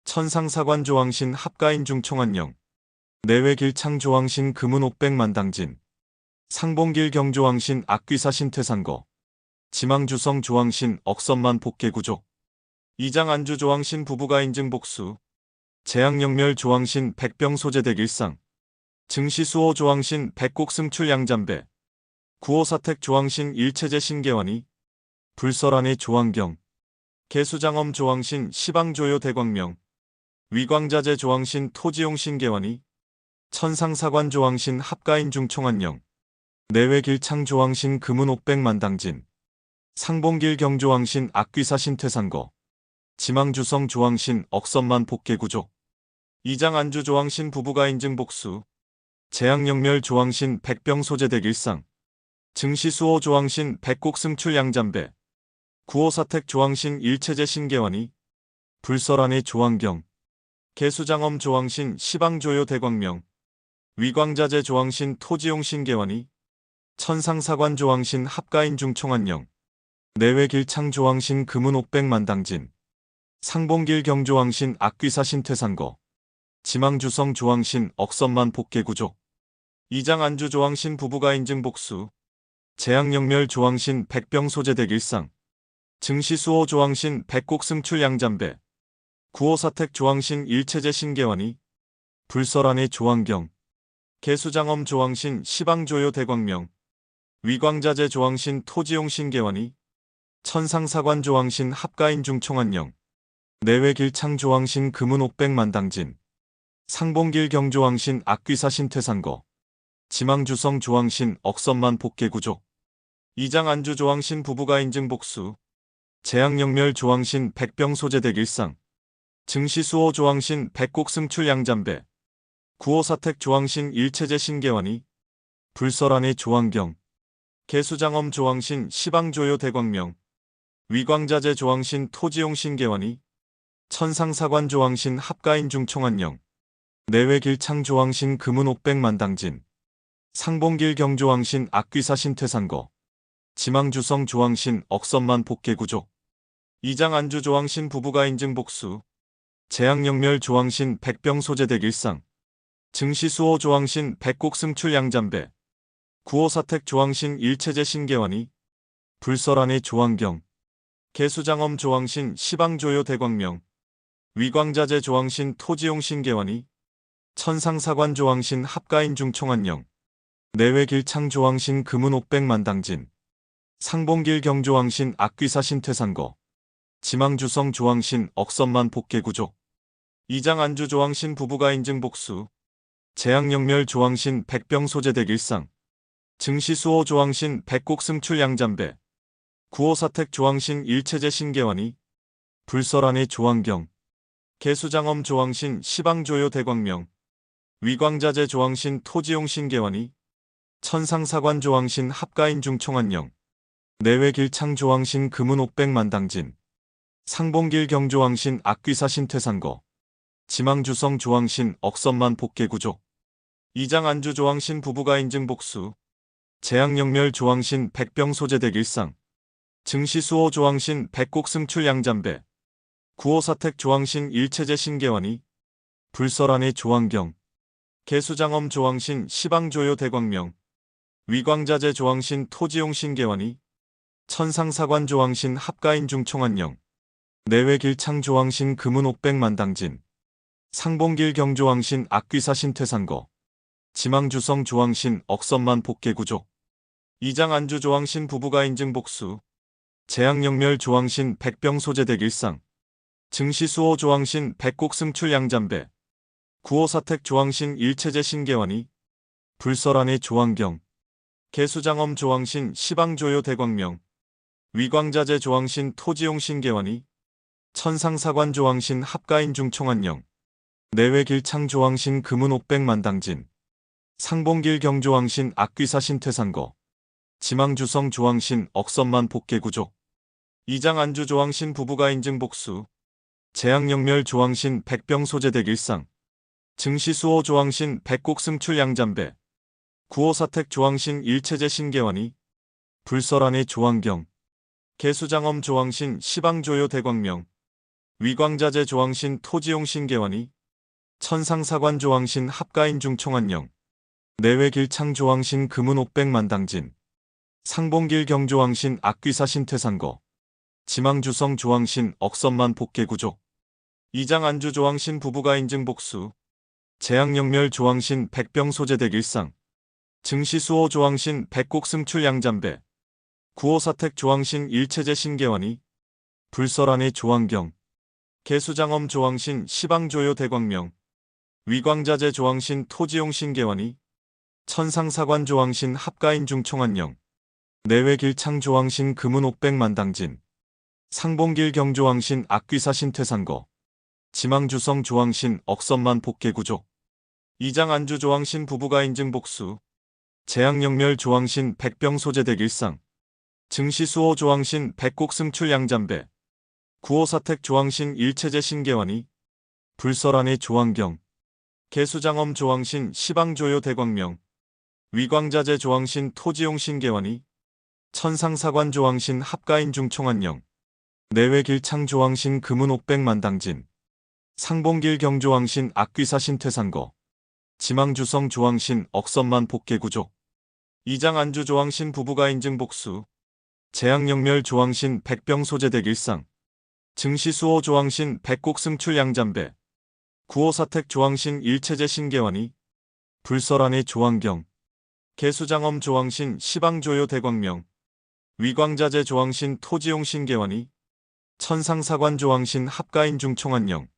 천상사관 조왕신 합가인 중총안령. 내외 길창 조왕신 금은 옥백만당진. 상봉길 경조왕신 악귀사신 퇴산거. 지망주성 조왕신 억선만 복계구조. 이장 안주 조왕신 부부가 인증 복수. 재앙영멸 조왕신 백병 소재댁 일상. 증시수호 조왕신 백곡승출 양잠배. 구호사택 조왕신 일체제 신계환이. 불설안의 조왕경. 개수장엄 조왕신 시방조요 대광명. 위광자재 조왕신 토지용 신계환이. 천상사관 조왕신 합가인 중총안령. 내외 길창 조왕신 금은 옥백만당진. 상봉길 경조왕신 악귀사신 퇴산거. 지망주성 조왕신 억선만 복계구조. 이장 안주 조왕신 부부가 인증 복수. 재앙영멸 조왕신 백병 소재댁 일상. 증시수호 조왕신 백곡승출 양잠배. 구호사택 조왕신 일체제 신계환이. 불설안의 조왕경. 개수장엄 조왕신 시방조요 대광명. 위광자재 조왕신 토지용 신계환이. 천상사관 조왕신 합가인 중총안령. 내외 길창 조왕신 금은 옥백만당진. 상봉길 경조왕신 악귀사신 퇴산거. 지망주성 조왕신 억선만 복계구조. 이장 안주 조왕신 부부가 인증 복수. 재앙영멸 조왕신 백병 소재댁 일상. 증시수호 조왕신 백곡승출 양잠배. 구호사택 조왕신 일체제 신계환이. 불설안의 조왕경. 개수장엄 조왕신 시방조요 대광명. 위광자재 조왕신 토지용 신계환이. 천상사관 조왕신 합가인 중총안령. 내외 길창 조왕신 금은 옥백만당진. 상봉길 경조왕신 악귀사신 퇴산거. 지망주성 조왕신 억선만 복계구조. 이장 안주 조왕신 부부가 인증 복수. 재앙영멸 조왕신 백병 소재댁 일상. 증시수호 조왕신 백곡승출 양잠배. 구호사택 조왕신 일체제 신계환이. 불설안의 조왕경. 개수장엄 조왕신 시방조요 대광명. 위광자재 조왕신 토지용 신계환이. 천상사관 조왕신 합가인 중총안령. 내외 길창 조왕신 금은 옥백만당진. 상봉길 경조왕신 악귀사신 퇴산거. 지망주성 조왕신 억선만 복계구조. 이장 안주 조왕신 부부가 인증 복수. 재앙영멸 조왕신 백병 소재댁 일상. 증시수호 조왕신 백곡승출 양잠배. 구호사택 조왕신 일체제 신계환이. 불설안의 조왕경. 개수장엄 조왕신 시방조요 대광명. 위광자재 조왕신 토지용 신계환이. 천상사관 조왕신 합가인 중총안령. 내외 길창 조왕신 금은 옥백만당진. 상봉길 경조왕신 악귀사신 퇴산거. 지망주성 조왕신 억선만 복계구조. 이장 안주 조왕신 부부가 인증 복수. 재앙영멸 조왕신 백병 소재댁 일상. 증시수호 조왕신 백곡승출 양잠배. 구호사택 조왕신 일체제 신계환이. 불설안의 조왕경. 개수장엄 조왕신 시방조요 대광명. 위광자재 조왕신 토지용 신계환이. 천상사관 조왕신 합가인 중총안령. 내외 길창 조왕신 금은 옥백만당진. 상봉길 경조왕신 악귀사신 퇴산거. 지망주성 조왕신 억선만 복계구조. 이장 안주 조왕신 부부가 인증 복수. 재앙영멸 조왕신 백병 소재댁 일상. 증시수호 조왕신 백곡승출 양잠배. 구호사택 조왕신 일체제 신계환이. 불설안의 조왕경. 개수장엄 조왕신 시방조요 대광명. 위광자재 조왕신 토지용 신계환이. 천상사관 조왕신 합가인 중총안령. 내외 길창 조왕신 금은 옥백만당진. 상봉길 경조왕신 악귀사신 퇴산거. 지망주성 조왕신 억선만 복계구조. 이장 안주 조왕신 부부가 인증 복수. 재앙영멸 조왕신 백병 소재댁 일상. 증시수호 조왕신 백곡승출 양잠배. 구호사택 조왕신 일체제 신계환이. 불설안의 조왕경. 개수장엄 조왕신 시방조요 대광명. 위광자재 조왕신 토지용 신계환이. 천상사관 조왕신 합가인 중총안령. 내외 길창 조왕신 금은 옥백만당진. 상봉길 경조왕신 악귀사신 퇴산거. 지망주성 조왕신 억선만 복계구조. 이장 안주 조왕신 부부가 인증 복수. 재앙영멸 조왕신 백병 소재댁 일상. 증시수호 조왕신 백곡승출 양잠배. 구호사택 조왕신 일체제 신계환이. 불설안의 조왕경. 개수장엄 조왕신 시방조요 대광명. 위광자재 조왕신 토지용 신계환이. 천상사관 조왕신 합가인중 총안령 내외길창 조왕신 금은 옥백만당진 상봉길 경조왕신 악귀사신 퇴산거 지망주성 조왕신 억선만 복계구조 이장 안주 조왕신 부부가 인증 복수 재앙영멸 조왕신 백병소재댁 일상 증시수호 조왕신 백곡승출 양잠배 구호사택 조왕신 일체제 신계원이 불설안의 조왕경 개수장엄 조왕신 시방조요 대광명 위광자재 조왕신 토지용 신계원이 천상사관 조왕신 합가인중 총안령 내외길창 조왕신 금은 옥백만당진 상봉길 경조왕신 악귀사신 퇴산거 지망주성 조왕신 억선만 복계구조 이장 안주 조왕신 부부가 인증 복수 재앙영멸 조왕신 백병소재댁 일상 증시수호 조왕신 백곡승출 양잠배 구호사택 조왕신 일체제 신계원이 불설안의 조왕경 개수장엄 조왕신 시방조요 대광명 위광자재 조왕신 토지용 신계원이 천상사관 조왕신 합가인중 총안령 내외길창 조왕신 금은 옥백만당진 상봉길 경조왕신 악귀사신 퇴산거 지망주성 조왕신 억선만 복계구조 이장 안주 조왕신 부부가 인증 복수 재앙영멸 조왕신 백병소재댁 일상 증시수호 조왕신 백곡승출 양잠배 구호사택 조왕신 일체제 신계원이 불설안의 조왕경 개수장엄 조왕신 시방조요 대광명 위광자재 조왕신 토지용 신계원이 천상사관 조왕신 합가인중 총안령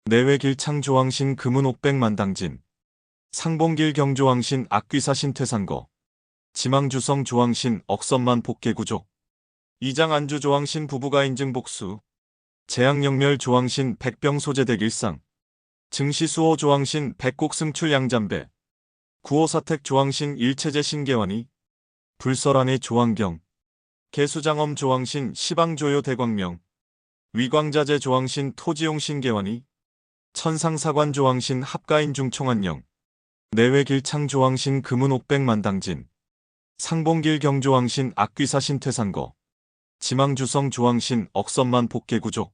내외길창 조왕신 금은 옥백만당진 상봉길 경조왕신 악귀사신 퇴산거 지망주성 조왕신 억선만 복계구조 이장 안주 조왕신 부부가 인증 복수 재앙영멸 조왕신 백병소재댁 일상 증시수호 조왕신 백곡승출 양잠배 구호사택 조왕신 일체제 신계원이 불설안의 조왕경 개수장엄 조왕신 시방조요 대광명 위광자재 조왕신 토지용 신계원이 천상사관 조왕신 합가인중 총안령 내외길창 조왕신 금은 옥백만당진 상봉길 경조왕신 악귀사신 퇴산거 지망주성 조왕신 억선만 복계구조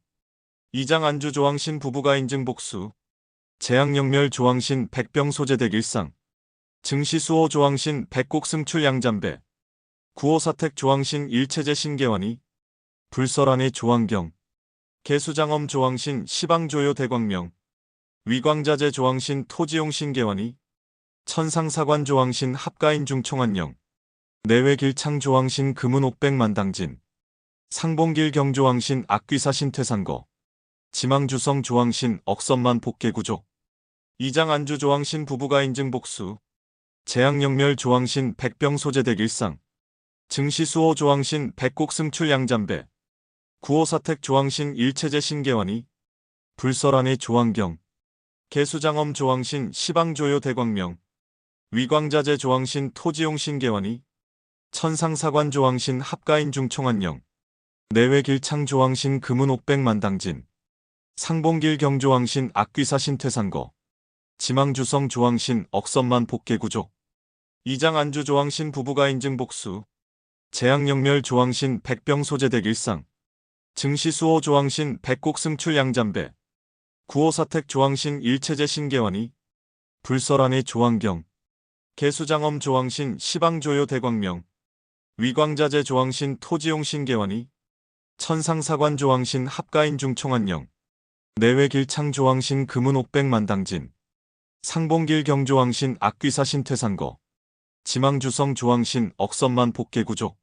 이장 안주 조왕신 부부가 인증 복수 재앙영멸 조왕신 백병소재댁 일상 증시수호 조왕신 백곡승출 양잠배 구호사택 조왕신 일체제 신계원이 불설안의 조왕경 개수장엄 조왕신 시방조요 대광명 위광자재 조왕신 토지용 신계원이 천상사관 조왕신 합가인중 총안령 내외길창 조왕신 금은 옥백만당진 상봉길 경조왕신 악귀사신 퇴산거 지망주성 조왕신 억선만 복계구조 이장 안주 조왕신 부부가 인증 복수 재앙영멸 조왕신 백병소재댁 일상 증시수호 조왕신 백곡승출 양잠배 구호사택 조왕신 일체제 신계원이 불설안의 조왕경 개수장엄 조왕신 시방조요 대광명 위광자재 조왕신 토지용 신계원이 천상사관 조왕신 합가인중 총안령 내외길창 조왕신 금은 옥백만당진 상봉길 경조왕신 악귀사신 퇴산거 지망주성 조왕신 억선만 복계구조 이장 안주 조왕신 부부가 인증 복수 재앙영멸 조왕신 백병소재댁 일상 증시수호 조왕신 백곡승출 양잠배 구호사택 조왕신 일체제 신계원이 불설안의 조왕경 개수장엄 조왕신 시방조요 대광명 위광자재 조왕신 토지용 신계원이 천상사관 조왕신 합가인중 총안령 내외길창 조왕신 금은 옥백만당진 상봉길 경조왕신 악귀사신 퇴산거 지망주성 조왕신 억선만 복계구조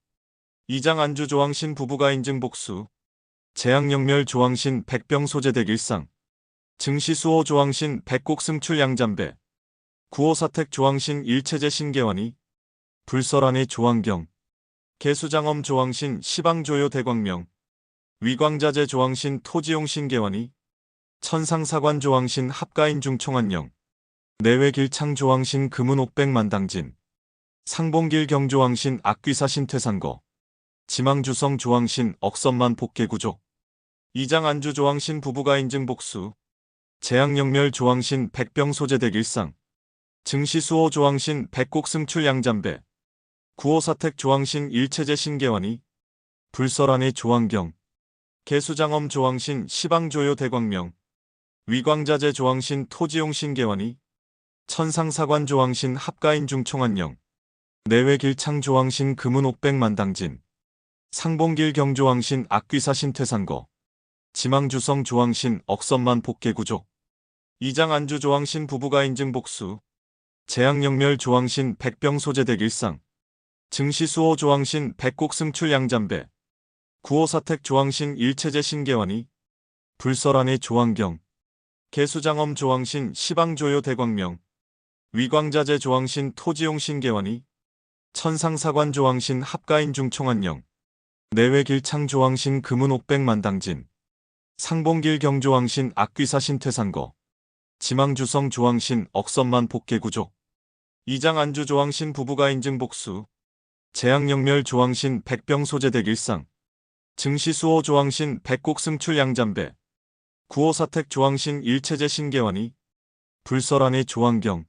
이장 안주 조왕신 부부가 인증 복수 재앙영멸 조왕신 백병소재댁 일상 증시수호 조왕신 백곡승출 양잠배 구호사택 조왕신 일체제 신계원이 불설안의 조왕경 개수장엄 조왕신 시방조요 대광명 위광자재 조왕신 토지용 신계원이 천상사관 조왕신 합가인중 총안령 내외길창 조왕신 금은 옥백만당진 상봉길 경조왕신 악귀사신 퇴산거 지망주성 조왕신 억선만 복계구조 이장 안주 조왕신 부부가 인증 복수 재앙영멸 조왕신 백병소재댁 일상 증시수호 조왕신 백곡승출 양잠배 구호사택 조왕신 일체제 신계원이 불설안의 조왕경 개수장엄 조왕신 시방조요 대광명 위광자재 조항신 토지용 신계원이 천상사관 조항신 합가인중 총안령 내외길창 조항신 금은 옥백만당진 상봉길 경조항신 악귀사 신퇴산거 지망주성 조항신 억선만 복계구조 이장 안주 조항신 부부가 인증 복수 재앙영멸 조항신 백병 소재대길상 증시수호 조항신 백곡승출 양잠배 구호사택 조항신 일체제 신계원이 불설안의 조항경 개수장엄 조항신 시방조요 대광명 위광자재 조항신 토지용 신계원이 천상사관 조항신 합가인중 총안령 내외길창 조항신 금은 옥백만당진 상봉길 경조항신 악귀사 신퇴산거 지망주성 조항신 억선만 복계구조 이장 안주 조항신 부부가 인증 복수 재앙영멸 조항신 백병 소재대길상 증시수호 조항신 백곡승출 양잠배 구호사택 조항신 일체제 신계원이 불설안의 조항경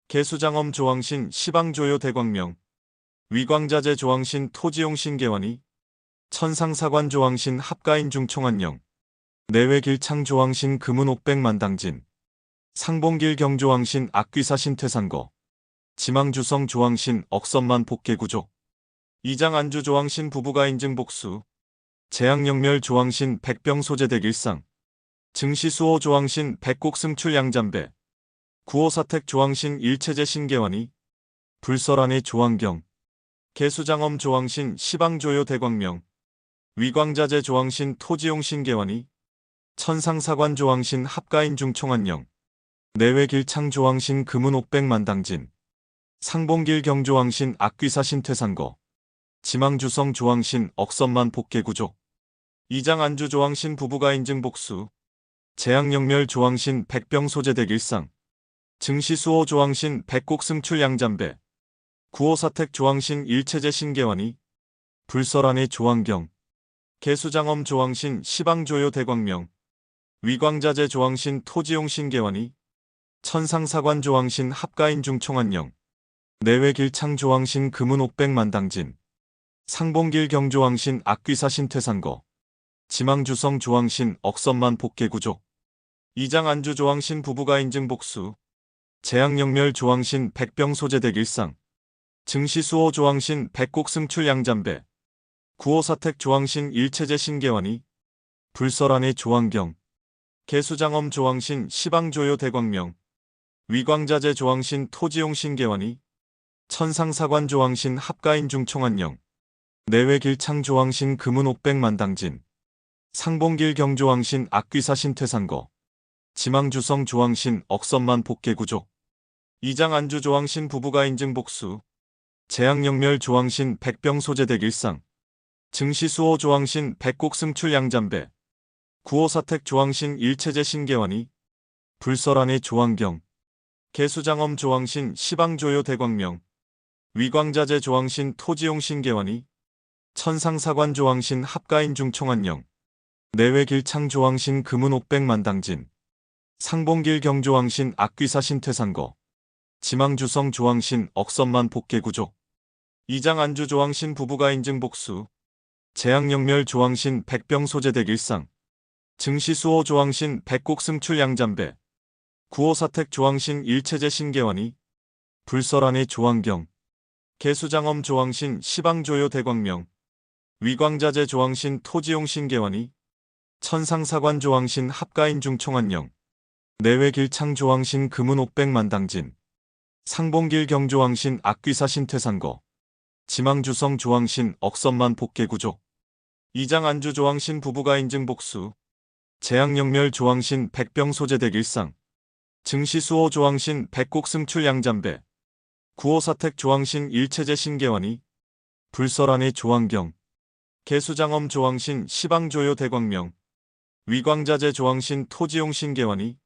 개수장엄 조항신 시방조요 대광명 위광자재 조항신 토지용 신계원이 천상사관 조항신 합가인중 총안령 내외길창 조항신 금은 옥백만당진 상봉길 경조항신 악귀사 신퇴산거 지망주성 조항신 억선만 복계구조 이장 안주 조항신 부부가 인증 복수 재앙영멸 조항신 백병 소재대길상 증시수호 조항신 백곡승출 양잠배 구호사택 조항신 일체제 신계원이 불설안의 조항경 개수장엄 조항신 시방조요 대광명 위광자재 조항신 토지용 신계원이 천상사관 조항신 합가인중 총안령 내외길창 조항신 금은 옥백만당진 상봉길 경조항신 악귀사 신퇴산거 지망주성 조항신 억선만 복계구조 이장 안주 조항신 부부가 인증 복수 재앙영멸 조항신 백병 소재대길상 증시수호 조항신 백곡승출 양잠배 구호사택 조항신 일체제 신계원이 불설안의 조항경 개수장엄 조항신 시방조요 대광명 위광자재 조항신 토지용 신계원이 천상사관 조항신 합가인중 총안령 내외길창 조항신 금은 옥백만당진 상봉길 경조항신 악귀사 신퇴산거 지망주성 조항신 억선만 복계구조 이장 안주 조항신 부부가 인증 복수 재앙영멸 조항신 백병 소재대길상 증시수호 조항신 백곡승출 양잠배 구호사택 조항신 일체제 신계원이 불설안의 조항경 개수장엄 조항신 시방조요 대광명 위광자재 조항신 토지용 신계원이 천상사관 조항신 합가인중 총안령 내외길창 조항신 금은 옥백만당진 상봉길 경조항신 악귀사 신퇴산거 지망주성 조항신 억선만 복계구조 이장 안주 조항신 부부가 인증 복수 재앙영멸 조항신 백병 소재대길상 증시수호 조항신 백곡승출 양잠배 구호사택 조항신 일체제 신계원이 불설안의 조항경 개수장엄 조항신 시방조요 대광명 위광자재 조항신 토지용 신계원이 천상사관 조항신 합가인중 총안령 내외길창 조항신 금은 옥백만당진 상봉길 경조항신 악귀사 신퇴산거 지망주성 조항신 억선만 복계구조 이장 안주 조항신 부부가 인증 복수 재앙영멸 조항신 백병 소재대길상 증시수호 조항신 백곡승출 양잠배 구호사택 조항신 일체제 신계원이 불설안의 조항경 개수장엄 조항신 시방조요 대광명 위광자재 조항신 토지용 신계원이 천상사관 조항신 합가인중 총안령 내외길창 조항신 금은 옥백만당진 상봉길 경조항신 악귀사 신퇴산거 지망주성 조항신 억선만 복계구조 이장 안주 조항신 부부가 인증 복수 재앙영멸 조항신 백병 소재대길상 증시수호 조항신 백곡승출 양잠배 구호사택 조항신 일체제 신계원이 불설안의 조항경 개수장엄 조항신 시방조요 대광명 위광자재 조항신 토지용 신계원이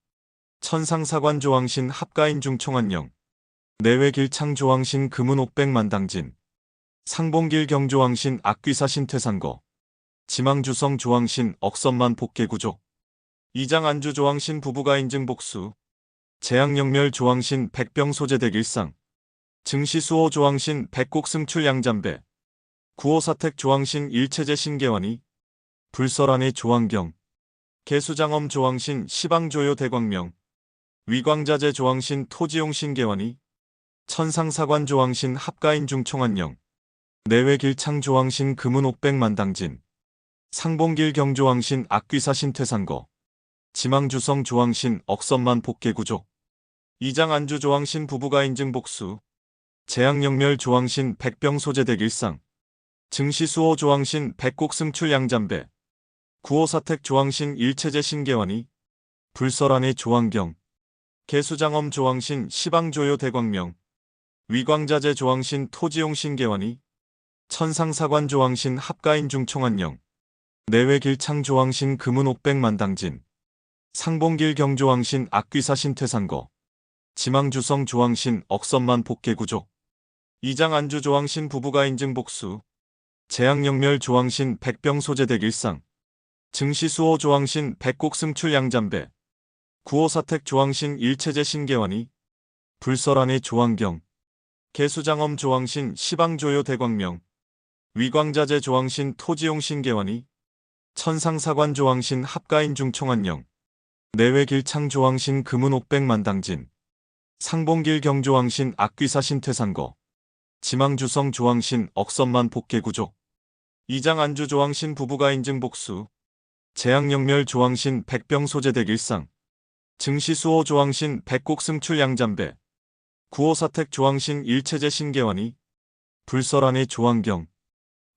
천상사관 조항신 합가인중 총안령 내외길창 조항신 금은 옥백만당진 상봉길 경조항신 악귀사 신퇴산거 지망주성 조항신 억선만 복계구조 이장 안주 조항신 부부가 인증 복수 재앙영멸 조항신 백병 소재대길상 증시수호 조항신 백곡승출 양잠배 구호사택 조항신 일체제 신계원이 불설안의 조항경 개수장엄 조왕신 시방조요 대광명, 위광자재 조왕신 토지용 신계원이, 천상사관 조왕신 합가인중 총안령, 내외길창 조왕신 금은옥백만당진, 상봉길 경조왕신 악귀사신 퇴산거, 지망주성 조왕신 억선만 복계구조, 이장 안주 조왕신 부부가 인증복수, 재앙영멸 조왕신 백병소재대길상, 증시수호 조왕신 백곡승출 양잠배, 구호사택 조왕신 일체제 신계원이, 불설안의 조왕경, 개수장엄 조왕신 시방조요 대광명, 위광자재 조왕신 토지용 신계원이, 천상사관 조왕신 합가인중 총안령, 내외길창 조왕신 금은옥백만당진, 상봉길 경조왕신 악귀사신 퇴산거, 지망주성 조왕신 억선만 복계구조, 이장 안주 조왕신 부부가 인증복수, 재앙영멸 조왕신 백병소재대길상, 증시수호 조왕신 백곡승출 양잠배, 구호사택 조왕신 일체제 신계원이, 불설안의 조왕경, 개수장엄 조왕신 시방조요 대광명, 위광자재 조왕신 토지용 신계원이, 천상사관 조왕신 합가인중 총안령, 내외길창 조왕신 금은옥백만당진, 상봉길 경조왕신 악귀사신 퇴산거, 지망주성 조왕신 억선만 복계구조, 이장 안주 조왕신 부부가 인증복수, 재앙영멸 조왕신 백병소재대길상, 증시수호 조왕신 백곡승출 양잠배, 구호사택 조왕신 일체제 신계원이, 불설안의 조왕경,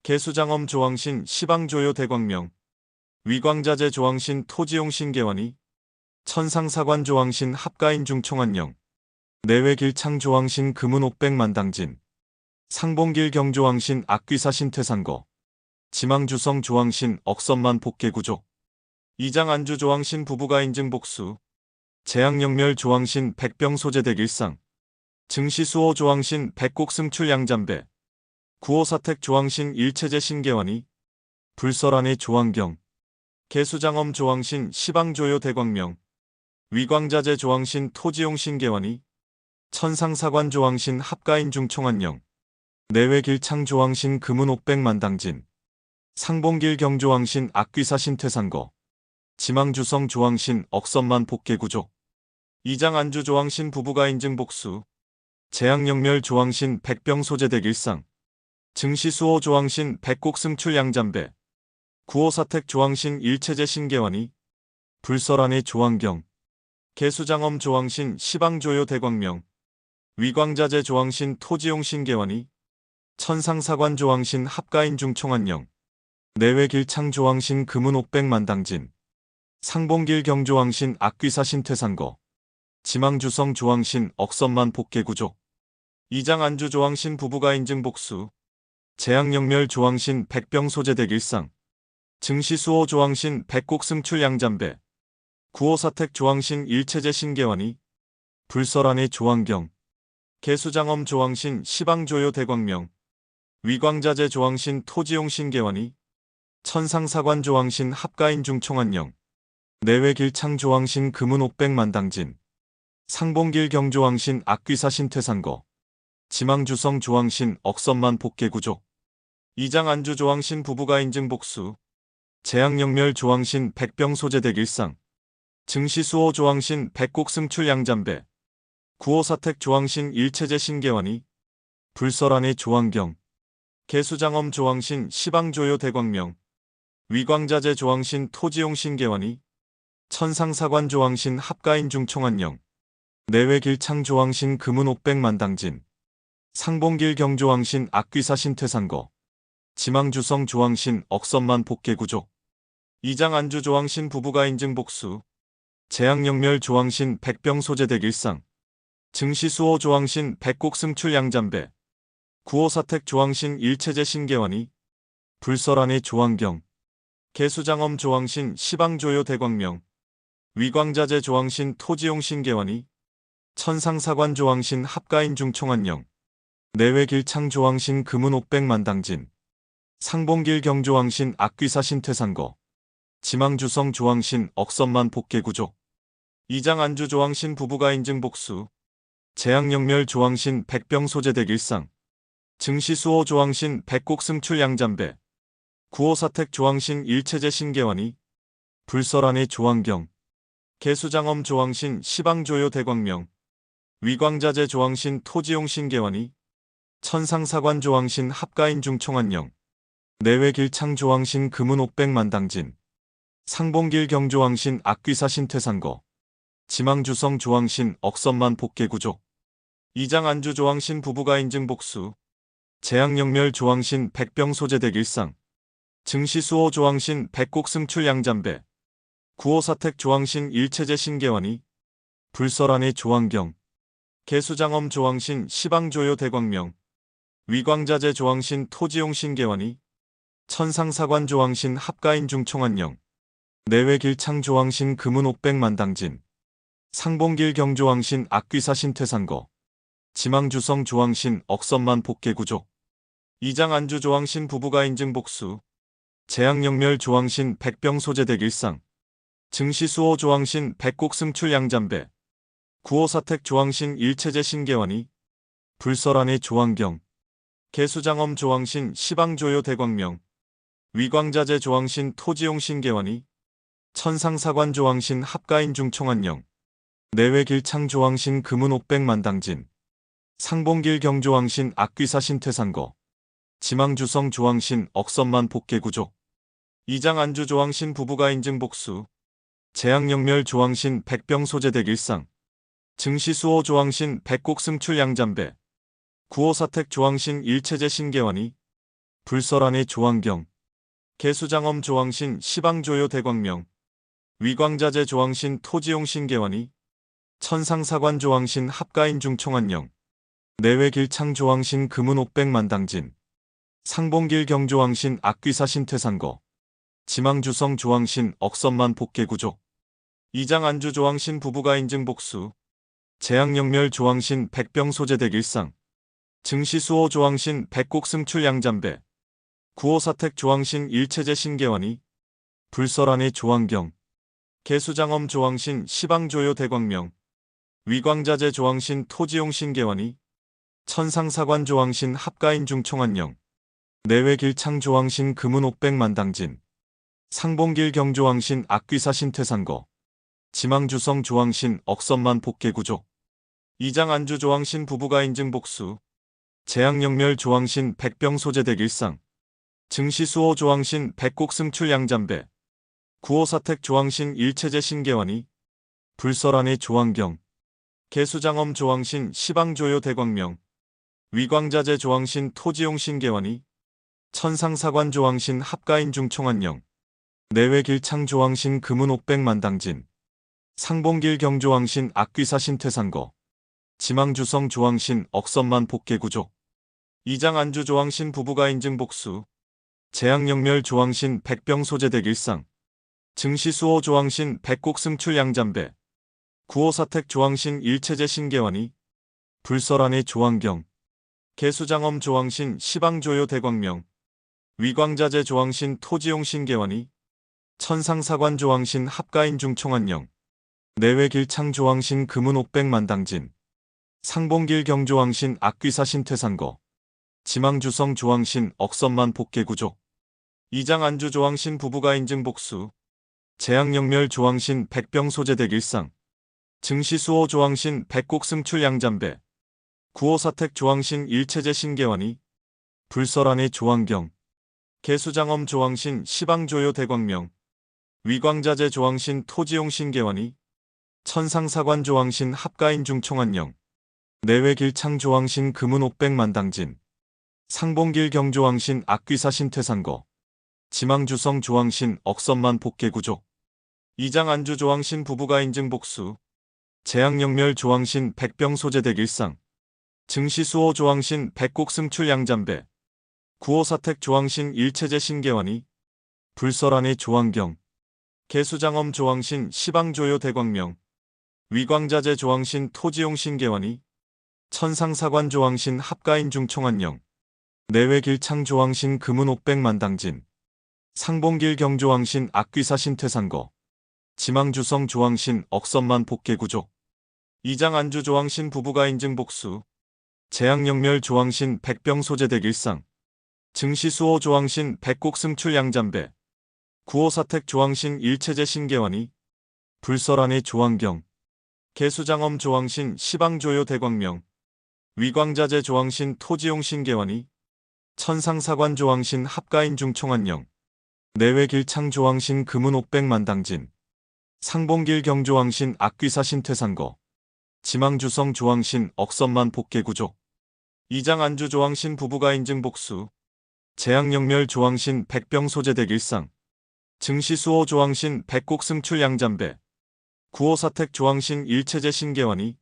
개수장엄 조왕신 시방조요 대광명, 위광자재 조왕신 토지용 신계원이, 천상사관 조왕신 합가인중 총안령, 내외길창 조왕신 금은옥백만당진, 상봉길 경조왕신 악귀사신 퇴산거, 지망주성 조왕신 억선만 복계구조, 이장 안주 조왕신 부부가 인증복수, 재앙영멸 조왕신 백병소재대길상, 증시수호 조왕신 백곡승출 양잠배, 구호사택 조왕신 일체제 신계원이, 불설안의 조왕경, 개수장엄 조왕신 시방조요 대광명, 위광자재 조왕신 토지용 신계원이, 천상사관 조왕신 합가인중 총안령, 내외길창 조왕신 금은옥백만당진, 상봉길 경조왕신 악귀사신 퇴산거, 지망주성 조왕신 억선만 복계구조, 이장 안주 조왕신 부부가 인증복수, 재앙영멸 조왕신 백병소재대길상, 증시수호 조왕신 백곡승출 양잠배, 구호사택 조왕신 일체제 신계원이, 불설안의 조왕경, 개수장엄 조왕신 시방조요 대광명, 위광자재 조왕신 토지용 신계원이, 천상사관 조왕신 합가인중 총안령, 내외길창 조왕신 금은옥백만당진, 상봉길 경조왕신 악귀사신 퇴산거, 지망주성 조왕신 억선만 복계구조, 이장 안주 조왕신 부부가 인증복수, 재앙영멸 조왕신 백병소재대길상, 증시수호 조왕신 백곡승출 양잠배, 구호사택 조왕신 일체제 신계원이, 불설안의 조왕경, 개수장엄 조왕신 시방조요 대광명, 위광자재 조왕신 토지용 신계원이, 천상사관 조왕신 합가인중 총안령, 내외길창 조왕신 금은옥백만당진, 상봉길 경조왕신 악귀사신 퇴산거, 지망주성 조왕신 억선만 복계구조, 이장 안주 조왕신 부부가 인증복수, 재앙영멸 조왕신 백병소재대길상, 증시수호 조왕신 백곡승출 양잠배, 구호사택 조왕신 일체제 신계원이, 불설안의 조왕경, 개수장엄 조왕신 시방조요 대광명, 위광자재 조왕신 토지용 신계원이, 천상사관 조왕신 합가인중 총안령, 내외길창 조왕신 금은옥백만당진, 상봉길 경조왕신 악귀사신 퇴산거, 지망주성 조왕신 억선만 복계구조, 이장 안주 조왕신 부부가 인증복수, 재앙영멸 조왕신 백병소재대길상, 증시수호 조왕신 백곡승출 양잠배, 구호사택 조왕신 일체제 신계원이, 불설안의 조왕경, 개수장엄 조왕신 시방조요 대광명, 위광자재 조왕신 토지용 신계원이, 천상사관 조왕신 합가인중 총안령, 내외길창 조왕신 금은옥백만당진, 상봉길 경조왕신 악귀사신 퇴산거, 지망주성 조왕신 억선만 복계구조, 이장 안주 조왕신 부부가 인증복수, 재앙영멸 조왕신 백병소재대길상, 증시수호 조왕신 백곡승출 양잠배, 구호사택 조왕신 일체제 신계원이, 불설안의 조왕경, 개수장엄 조왕신 시방조요 대광명, 위광자재 조왕신 토지용 신계환이, 천상사관 조왕신 합가인중 총한령, 내외길창 조왕신 금은옥백만당진, 상봉길 경조왕신 악귀사신 퇴상거, 지망주성 조왕신 억선만 복계구족, 이장 안주 조왕신 부부가 인증복수, 재앙영멸 조왕신 백병소재대길상, 증시수호 조왕신 백곡승출 양잠배, 구호사택 조왕신 일체제 신계환이, 불설안의 조왕경, 개수장엄 조왕신 시방조요 대광명, 위광자재 조왕신 토지용 신계환이, 천상사관 조왕신 합가인중 총한령, 내외길창 조왕신 금은옥백만당진, 상봉길 경조왕신 악귀사신 퇴상거, 지망주성 조왕신 억선만 복계구족, 이장 안주 조왕신 부부가 인증복수, 재앙영멸 조왕신 백병소재대길상, 증시수호 조왕신 백곡승출 양잠배, 구호사택 조왕신 일체제 신계환이, 불설안의 조왕경, 개수장엄 조왕신 시방조요 대광명, 위광자재 조왕신 토지용 신계환이, 천상사관 조왕신 합가인중 총한령, 내외길창 조왕신 금은옥백만당진, 상봉길 경조왕신 악귀사신 퇴상거, 지망주성 조왕신 억선만 복계구족, 이장 안주 조왕신 부부가 인증복수, 재앙영멸 조왕신 백병소재대길상, 증시수호 조왕신 백곡승출 양잠배, 구호사택 조왕신 일체제 신계환이, 불설안의 조왕경, 개수장엄 조왕신 시방조요 대광명, 위광자재 조왕신 토지용 신계환이, 천상사관 조왕신 합가인중 총한령, 내외길창 조왕신 금은옥백만당진, 상봉길 경조왕신 악귀사신 퇴상거, 지망주성 조왕신 억선만 복계구족, 이장 안주 조왕신 부부가 인증복수, 재앙영멸 조왕신 백병소재대길상, 증시수호 조왕신 백곡승출 양잠배, 구호사택 조왕신 일체제 신계환이, 불설안의 조왕경, 개수장엄 조왕신 시방조요 대광명, 위광자재 조왕신 토지용 신계환이, 천상사관 조왕신 합가인중 총한령, 내외길창 조왕신 금은옥백만당진, 상봉길 경조왕신 악귀사신 퇴상거, 지망주성 조왕신 억선만 복계구족, 이장 안주 조왕신 부부가 인증복수, 재앙영멸 조왕신 백병소재대길상, 증시수호 조왕신 백곡승출 양잠배, 구호사택 조왕신 일체제 신계환이, 불설안의 조왕경, 개수장엄 조왕신 시방조요 대광명, 위광자재 조왕신 토지용 신계환이, 천상사관 조왕신 합가인중 총한령, 내외길창 조왕신 금은옥백만당진, 상봉길 경조왕신 악귀사신 퇴상거, 지망주성 조왕신 억선만 복계구족, 이장 안주 조왕신 부부가 인증복수, 재앙영멸 조왕신 백병소재대길상, 증시수호 조왕신 백곡승출 양잠배, 구호사택 조왕신 일체제 신계환이, 불설안의 조왕경, 개수장엄 조왕신 시방조요 대광명, 위광자재 조왕신 토지용 신계환이, 천상사관 조왕신 합가인중 총한령, 내외길창 조왕신 금은옥백만당진, 상봉길 경조왕신 악귀사신 퇴상거, 지망주성 조왕신 억선만 복계구족, 이장 안주 조왕신 부부가 인증복수, 재앙영멸 조왕신 백병소재대길상, 증시수호 조왕신 백곡승출 양잠배, 구호사택 조왕신 일체제 신계환이, 불설안의 조왕경, 개수장엄 조왕신 시방조요 대광명, 위광자재 조왕신 토지용 신계환이, 천상사관 조왕신 합가인중 총한령, 내외길창 조왕신 금은옥백만당진, 상봉길 경조왕신 악귀사신 퇴상거, 지망주성 조왕신 억선만 복계구족, 이장 안주 조왕신 부부가 인증복수, 재앙영멸 조왕신 백병소재대길상, 증시수호 조왕신 백곡승출 양잠배, 구호사택 조왕신 일체제 신계환이, 불설안의 조왕경, 개수장엄 조왕신 시방조요 대광명, 위광자재 조왕신 토지용 신계환이, 천상사관 조왕신 합가인중 총한령, 내외길창 조왕신 금은옥백만당진, 상봉길 경조왕신 악귀사신 퇴상거, 지망주성 조왕신 억선만 복계구족, 이장 안주 조왕신 부부가 인증복수, 재앙영멸 조왕신 백병소재대길상, 증시수호 조왕신 백곡승출 양잠배, 구호사택 조왕신 일체제 신계환이 불설안의 조왕경 개수장엄 조왕신 시방조요 대광명 위광자재 조왕신 토지용 신계환이 천상사관 조왕신 합가인 중총한령 내외길창 조왕신 금은옥백만당진 상봉길 경조왕신 악귀사신 퇴산거 지망주성 조왕신 억선만 복개구조 이장안주 조왕신 부부가 인증복수 재앙영멸 조왕신 백병소재대길상 증시수호 조왕신 백곡승출 양잠배 구호사택 조왕신 일체제 신계환이